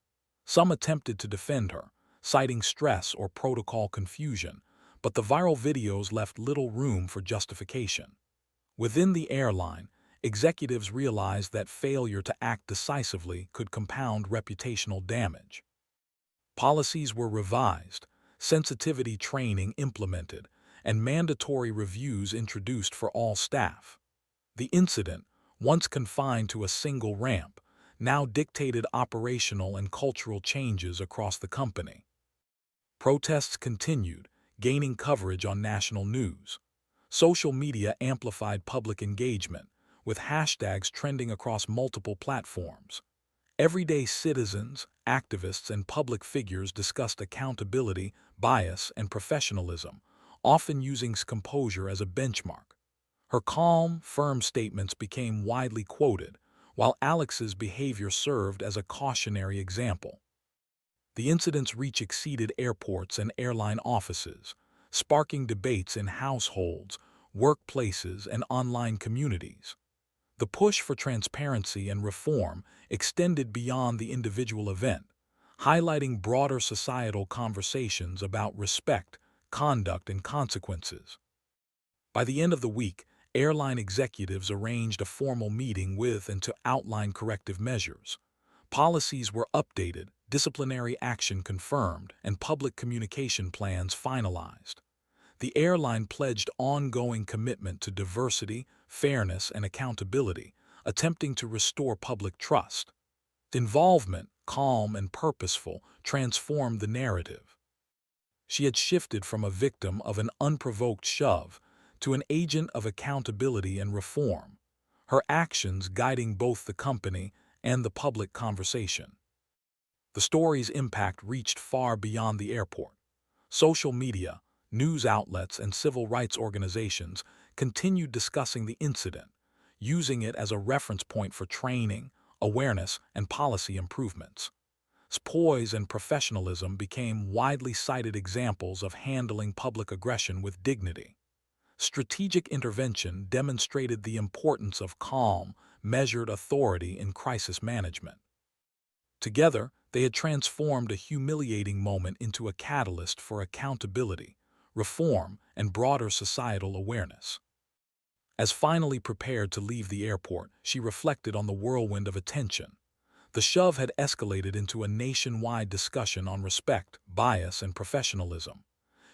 Some attempted to defend her, citing stress or protocol confusion, but the viral videos left little room for justification. Within the airline, executives realized that failure to act decisively could compound reputational damage. Policies were revised, sensitivity training implemented, and mandatory reviews introduced for all staff. The incident, once confined to a single ramp, now dictated operational and cultural changes across the company. Protests continued, gaining coverage on national news. Social media amplified public engagement, with hashtags trending across multiple platforms. Everyday citizens, activists, and public figures discussed accountability, bias, and professionalism, often using composure as a benchmark. Her calm, firm statements became widely quoted, while Alex's behavior served as a cautionary example. The incident's reach exceeded airports and airline offices, sparking debates in households, workplaces, and online communities. The push for transparency and reform extended beyond the individual event, highlighting broader societal conversations about respect, conduct, and consequences. By the end of the week, airline executives arranged a formal meeting with and to outline corrective measures. Policies were updated, disciplinary action confirmed, and public communication plans finalized. The airline pledged ongoing commitment to diversity, fairness, and accountability, attempting to restore public trust. Involvement, calm and purposeful, transformed the narrative. She had shifted from a victim of an unprovoked shove to an agent of accountability and reform, her actions guiding both the company and the public conversation. The story's impact reached far beyond the airport. Social media, news outlets, and civil rights organizations continued discussing the incident, using it as a reference point for training, awareness, and policy improvements. Poise and professionalism became widely cited examples of handling public aggression with dignity. Strategic intervention demonstrated the importance of calm, measured authority in crisis management. Together, they had transformed a humiliating moment into a catalyst for accountability, reform, and broader societal awareness. As finally prepared to leave the airport, she reflected on the whirlwind of attention. The shove had escalated into a nationwide discussion on respect, bias, and professionalism.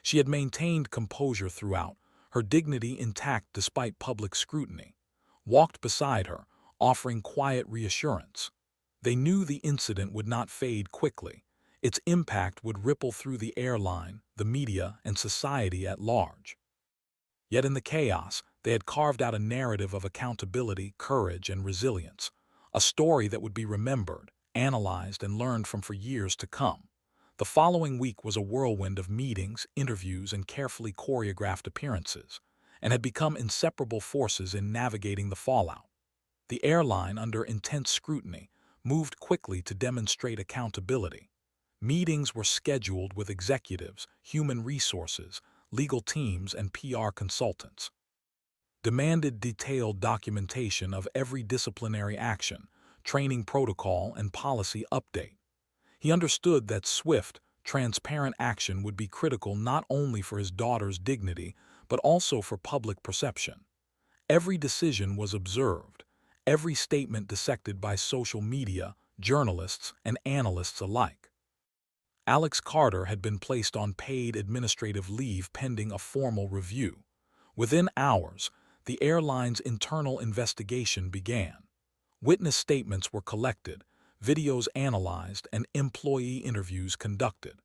She had maintained composure throughout, her dignity intact despite public scrutiny. Walked beside her, offering quiet reassurance. They knew the incident would not fade quickly. Its impact would ripple through the airline, the media, and society at large. Yet in the chaos, they had carved out a narrative of accountability, courage, and resilience, a story that would be remembered, analyzed, and learned from for years to come. The following week was a whirlwind of meetings, interviews, and carefully choreographed appearances, and had become inseparable forces in navigating the fallout. The airline, under intense scrutiny, moved quickly to demonstrate accountability. Meetings were scheduled with executives, human resources, legal teams, and PR consultants. Demanded detailed documentation of every disciplinary action, training protocol, and policy update. He understood that swift, transparent action would be critical not only for his daughter's dignity, but also for public perception. Every decision was observed, every statement dissected by social media, journalists, and analysts alike. Alex Carter had been placed on paid administrative leave pending a formal review. Within hours, the airline's internal investigation began. Witness statements were collected, videos analyzed, and employee interviews conducted.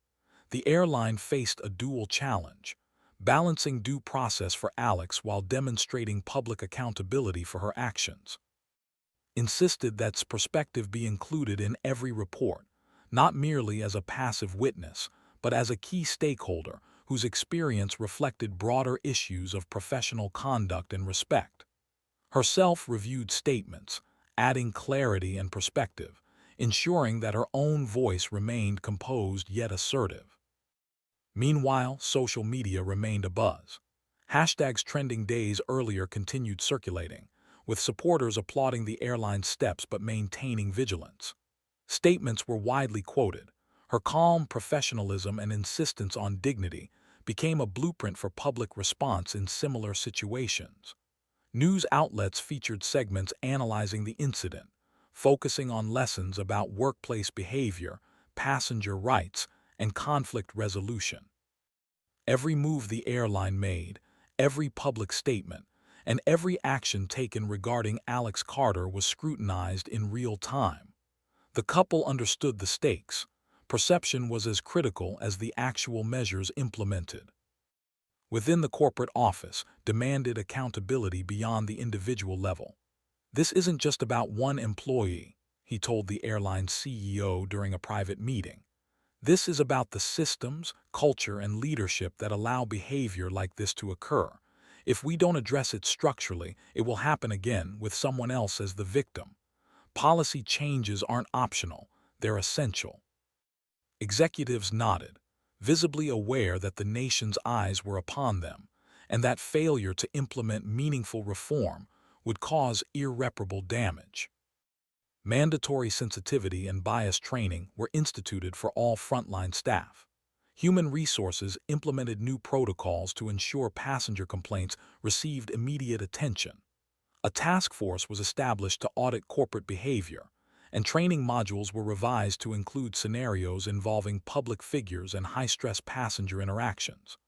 The airline faced a dual challenge, balancing due process for Alex while demonstrating public accountability for her actions. Insisted that perspective be included in every report, not merely as a passive witness, but as a key stakeholder whose experience reflected broader issues of professional conduct and respect. Herself reviewed statements, adding clarity and perspective, ensuring that her own voice remained composed yet assertive. Meanwhile, social media remained abuzz. Hashtags trending days earlier continued circulating, with supporters applauding the airline's steps but maintaining vigilance. Statements were widely quoted. Her calm professionalism and insistence on dignity became a blueprint for public response in similar situations. News outlets featured segments analyzing the incident, focusing on lessons about workplace behavior, passenger rights, and conflict resolution. Every move the airline made, every public statement, and every action taken regarding Alex Carter was scrutinized in real time. The couple understood the stakes. Perception was as critical as the actual measures implemented. Within the corporate office, demanded accountability beyond the individual level. "This isn't just about one employee," he told the airline's CEO during a private meeting. "This is about the systems, culture, and leadership that allow behavior like this to occur. If we don't address it structurally, it will happen again with someone else as the victim. Policy changes aren't optional, they're essential." Executives nodded, visibly aware that the nation's eyes were upon them, and that failure to implement meaningful reform would cause irreparable damage. Mandatory sensitivity and bias training were instituted for all frontline staff. Human Resources implemented new protocols to ensure passenger complaints received immediate attention. A task force was established to audit corporate behavior, and training modules were revised to include scenarios involving public figures and high-stress passenger interactions.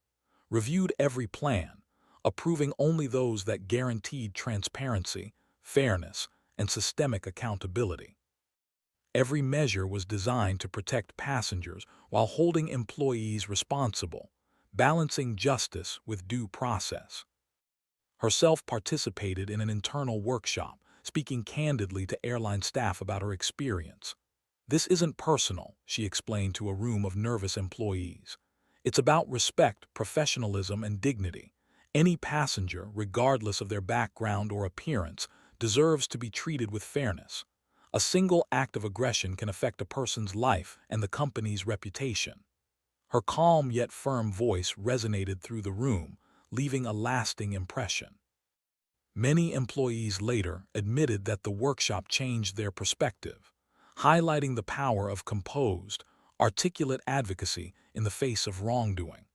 Reviewed every plan, approving only those that guaranteed transparency, fairness, and systemic accountability. Every measure was designed to protect passengers while holding employees responsible, balancing justice with due process. Herself participated in an internal workshop, speaking candidly to airline staff about her experience. "This isn't personal," she explained to a room of nervous employees. "It's about respect, professionalism, and dignity. Any passenger, regardless of their background or appearance, deserves to be treated with fairness. A single act of aggression can affect a person's life and the company's reputation." Her calm yet firm voice resonated through the room, leaving a lasting impression. Many employees later admitted that the workshop changed their perspective, highlighting the power of composed, articulate advocacy in the face of wrongdoing.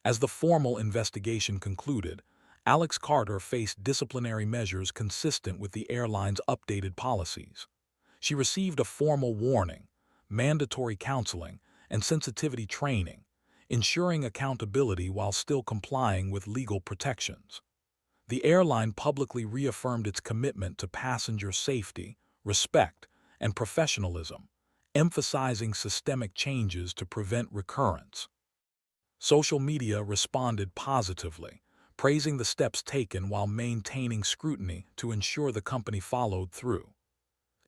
As the formal investigation concluded, Alex Carter faced disciplinary measures consistent with the airline's updated policies. She received a formal warning, mandatory counseling, and sensitivity training, ensuring accountability while still complying with legal protections. The airline publicly reaffirmed its commitment to passenger safety, respect, and professionalism, emphasizing systemic changes to prevent recurrence. Social media responded positively, praising the steps taken while maintaining scrutiny to ensure the company followed through.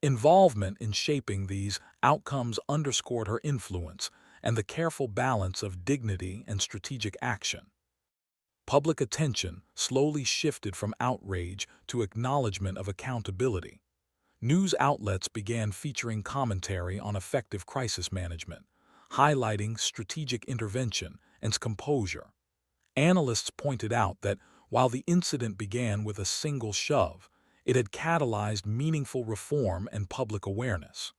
Involvement in shaping these outcomes underscored her influence and the careful balance of dignity and strategic action. Public attention slowly shifted from outrage to acknowledgement of accountability. News outlets began featuring commentary on effective crisis management, highlighting strategic intervention and composure. Analysts pointed out that while the incident began with a single shove, it had catalyzed meaningful reform and public awareness.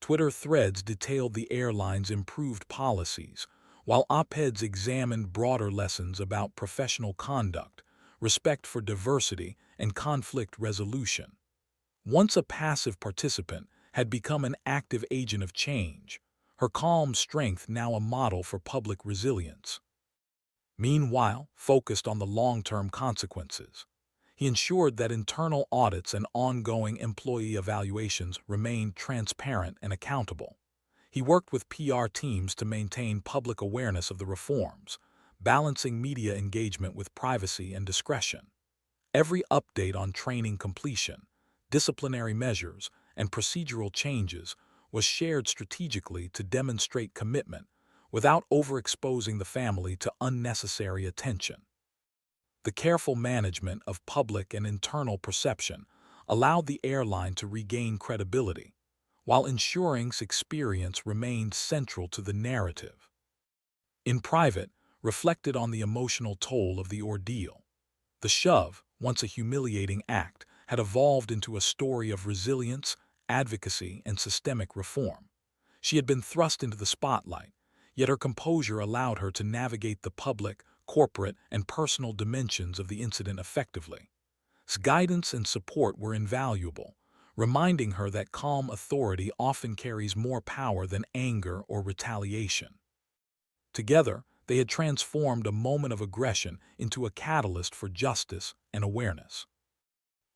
Twitter threads detailed the airline's improved policies, while op-eds examined broader lessons about professional conduct, respect for diversity, and conflict resolution. Once a passive participant, had become an active agent of change, her calm strength now a model for public resilience. Meanwhile, focused on the long-term consequences, he ensured that internal audits and ongoing employee evaluations remained transparent and accountable. He worked with PR teams to maintain public awareness of the reforms, balancing media engagement with privacy and discretion. Every update on training completion, disciplinary measures, and procedural changes was shared strategically to demonstrate commitment without overexposing the family to unnecessary attention. The careful management of public and internal perception allowed the airline to regain credibility, while ensuring its experience remained central to the narrative. In private, reflected on the emotional toll of the ordeal. The shove, once a humiliating act, had evolved into a story of resilience, advocacy, and systemic reform. She had been thrust into the spotlight, yet her composure allowed her to navigate the public, corporate, and personal dimensions of the incident effectively. His guidance and support were invaluable, reminding her that calm authority often carries more power than anger or retaliation. Together, they had transformed a moment of aggression into a catalyst for justice and awareness.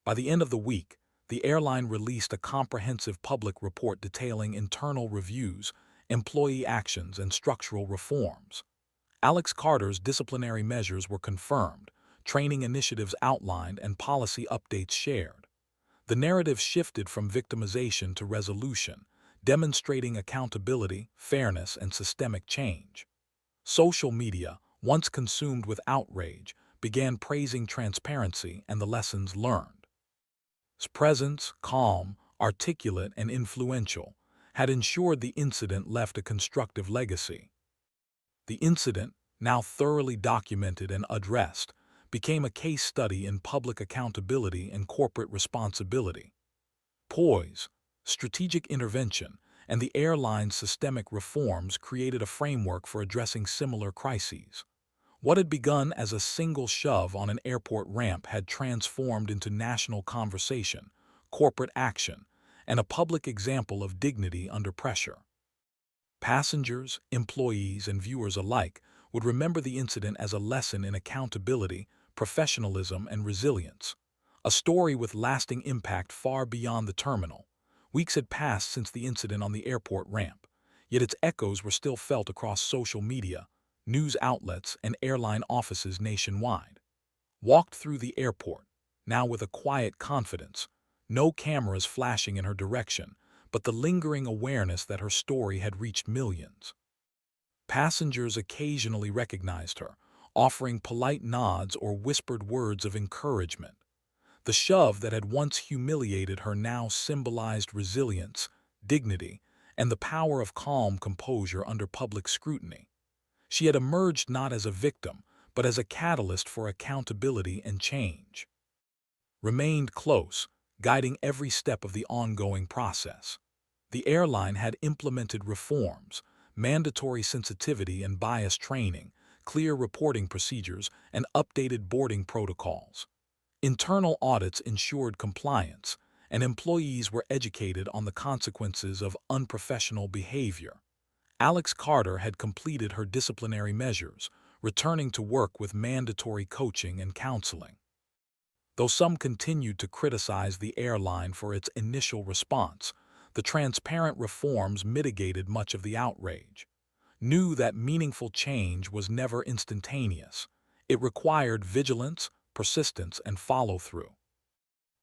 By the end of the week, the airline released a comprehensive public report detailing internal reviews, employee actions, and structural reforms. Alex Carter's disciplinary measures were confirmed, training initiatives outlined, and policy updates shared. The narrative shifted from victimization to resolution, demonstrating accountability, fairness, and systemic change. Social media, once consumed with outrage, began praising transparency and the lessons learned. His presence, calm, articulate, and influential, had ensured the incident left a constructive legacy. The incident, now thoroughly documented and addressed, became a case study in public accountability and corporate responsibility. Poise, strategic intervention, and the airline's systemic reforms created a framework for addressing similar crises. What had begun as a single shove on an airport ramp had transformed into national conversation, corporate action, and a public example of dignity under pressure. Passengers, employees, and viewers alike would remember the incident as a lesson in accountability, professionalism, and resilience, a story with lasting impact far beyond the terminal. Weeks had passed since the incident on the airport ramp, yet its echoes were still felt across social media, news outlets, and airline offices nationwide. Walked through the airport, now with a quiet confidence, no cameras flashing in her direction, but the lingering awareness that her story had reached millions. Passengers occasionally recognized her, offering polite nods or whispered words of encouragement. The shove that had once humiliated her now symbolized resilience, dignity, and the power of calm composure under public scrutiny. She had emerged not as a victim, but as a catalyst for accountability and change. Remained close, guiding every step of the ongoing process. The airline had implemented reforms, mandatory sensitivity and bias training, clear reporting procedures, and updated boarding protocols. Internal audits ensured compliance, and employees were educated on the consequences of unprofessional behavior. Alex Carter had completed her disciplinary measures, returning to work with mandatory coaching and counseling. Though some continued to criticize the airline for its initial response, the transparent reforms mitigated much of the outrage. Knew that meaningful change was never instantaneous. It required vigilance, persistence, and follow-through.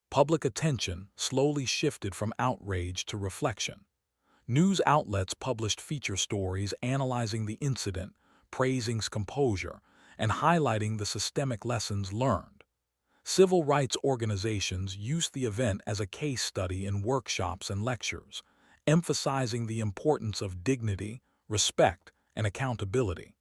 Public attention slowly shifted from outrage to reflection. News outlets published feature stories analyzing the incident, praising its composure, and highlighting the systemic lessons learned. Civil rights organizations used the event as a case study in workshops and lectures, emphasizing the importance of dignity, respect, and accountability.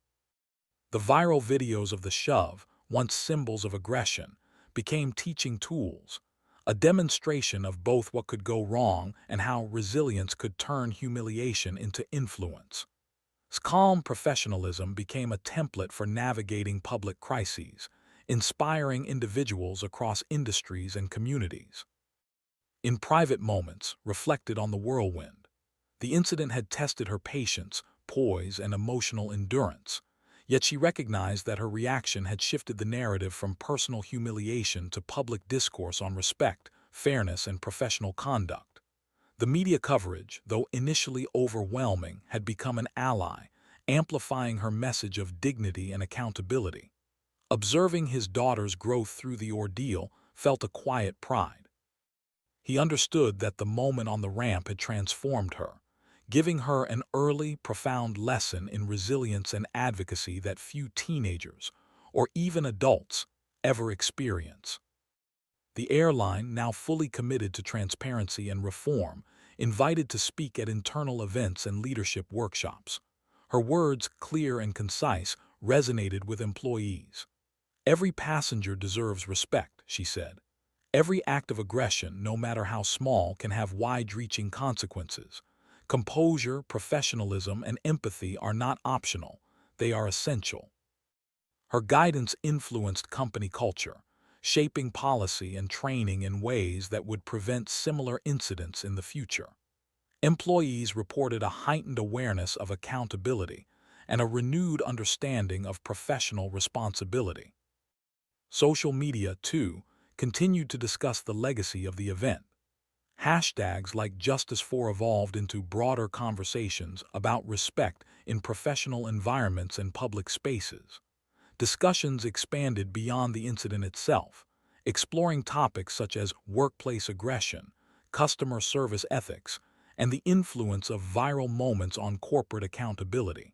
The viral videos of the shove, once symbols of aggression, became teaching tools, a demonstration of both what could go wrong and how resilience could turn humiliation into influence. Calm professionalism became a template for navigating public crises, inspiring individuals across industries and communities. In private moments, reflected on the whirlwind. The incident had tested her patience, poise, and emotional endurance, yet she recognized that her reaction had shifted the narrative from personal humiliation to public discourse on respect, fairness, and professional conduct. The media coverage, though initially overwhelming, had become an ally, amplifying her message of dignity and accountability. Observing his daughter's growth through the ordeal felt a quiet pride. He understood that the moment on the ramp had transformed her, giving her an early, profound lesson in resilience and advocacy that few teenagers, or even adults, ever experience. The airline, now fully committed to transparency and reform, invited to speak at internal events and leadership workshops. Her words, clear and concise, resonated with employees. "Every passenger deserves respect," she said. "Every act of aggression, no matter how small, can have wide-reaching consequences. Composure, professionalism, and empathy are not optional, they are essential." Her guidance influenced company culture, shaping policy and training in ways that would prevent similar incidents in the future. Employees reported a heightened awareness of accountability and a renewed understanding of professional responsibility. Social media, too, continued to discuss the legacy of the event. Hashtags like Justice4 evolved into broader conversations about respect in professional environments and public spaces. Discussions expanded beyond the incident itself, exploring topics such as workplace aggression, customer service ethics, and the influence of viral moments on corporate accountability.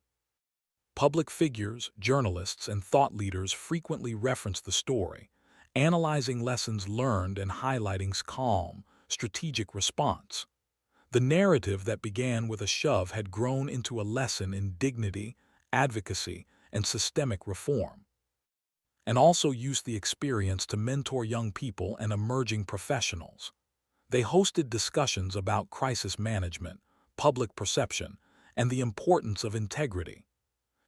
Public figures, journalists, and thought leaders frequently referenced the story, analyzing lessons learned and highlighting calm, strategic response. The narrative that began with a shove had grown into a lesson in dignity, advocacy, and systemic reform, and also used the experience to mentor young people and emerging professionals. They hosted discussions about crisis management, public perception, and the importance of integrity,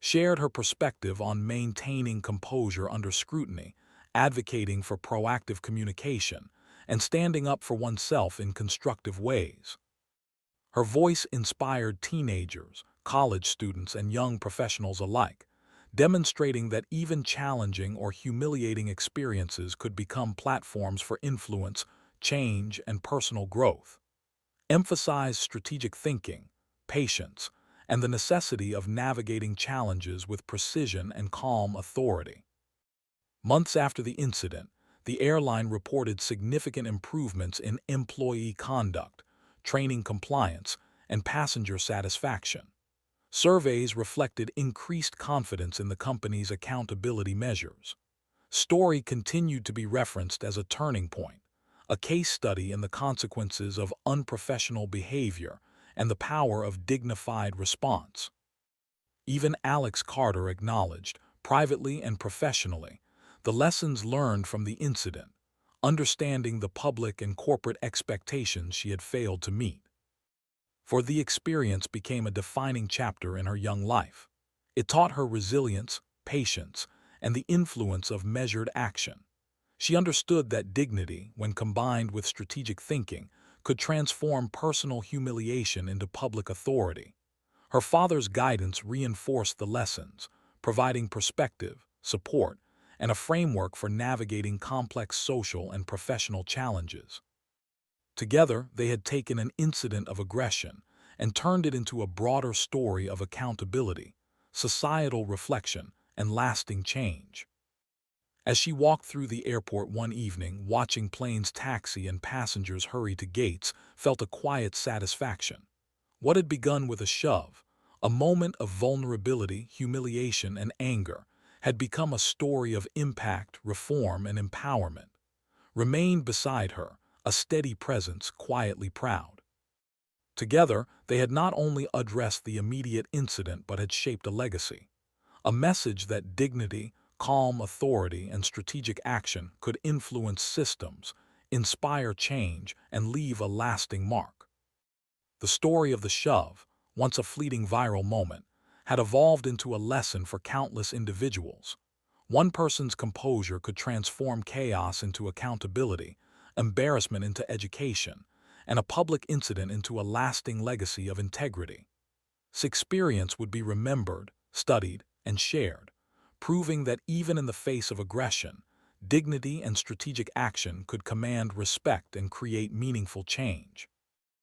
shared her perspective on maintaining composure under scrutiny, advocating for proactive communication, and standing up for oneself in constructive ways. Her voice inspired teenagers, college students, and young professionals alike, demonstrating that even challenging or humiliating experiences could become platforms for influence, change, and personal growth. Emphasized strategic thinking, patience, and the necessity of navigating challenges with precision and calm authority. Months after the incident, the airline reported significant improvements in employee conduct, training compliance, and passenger satisfaction. Surveys reflected increased confidence in the company's accountability measures. Story continued to be referenced as a turning point, a case study in the consequences of unprofessional behavior and the power of dignified response. Even Alex Carter acknowledged, privately and professionally, the lessons learned from the incident, understanding the public and corporate expectations she had failed to meet. For the experience became a defining chapter in her young life. It taught her resilience, patience, and the influence of measured action. She understood that dignity, when combined with strategic thinking, could transform personal humiliation into public authority. Her father's guidance reinforced the lessons, providing perspective, support, and a framework for navigating complex social and professional challenges. Together, they had taken an incident of aggression and turned it into a broader story of accountability, societal reflection, and lasting change. As she walked through the airport one evening, watching planes taxi and passengers hurry to gates, felt a quiet satisfaction. What had begun with a shove, a moment of vulnerability, humiliation, and anger, had become a story of impact, reform, and empowerment. Remained beside her, a steady presence, quietly proud. Together, they had not only addressed the immediate incident but had shaped a legacy, a message that dignity, calm authority, and strategic action could influence systems, inspire change, and leave a lasting mark. The story of the shove, once a fleeting viral moment, had evolved into a lesson for countless individuals. One person's composure could transform chaos into accountability, embarrassment into education, and a public incident into a lasting legacy of integrity. This experience would be remembered, studied, and shared, proving that even in the face of aggression, dignity and strategic action could command respect and create meaningful change.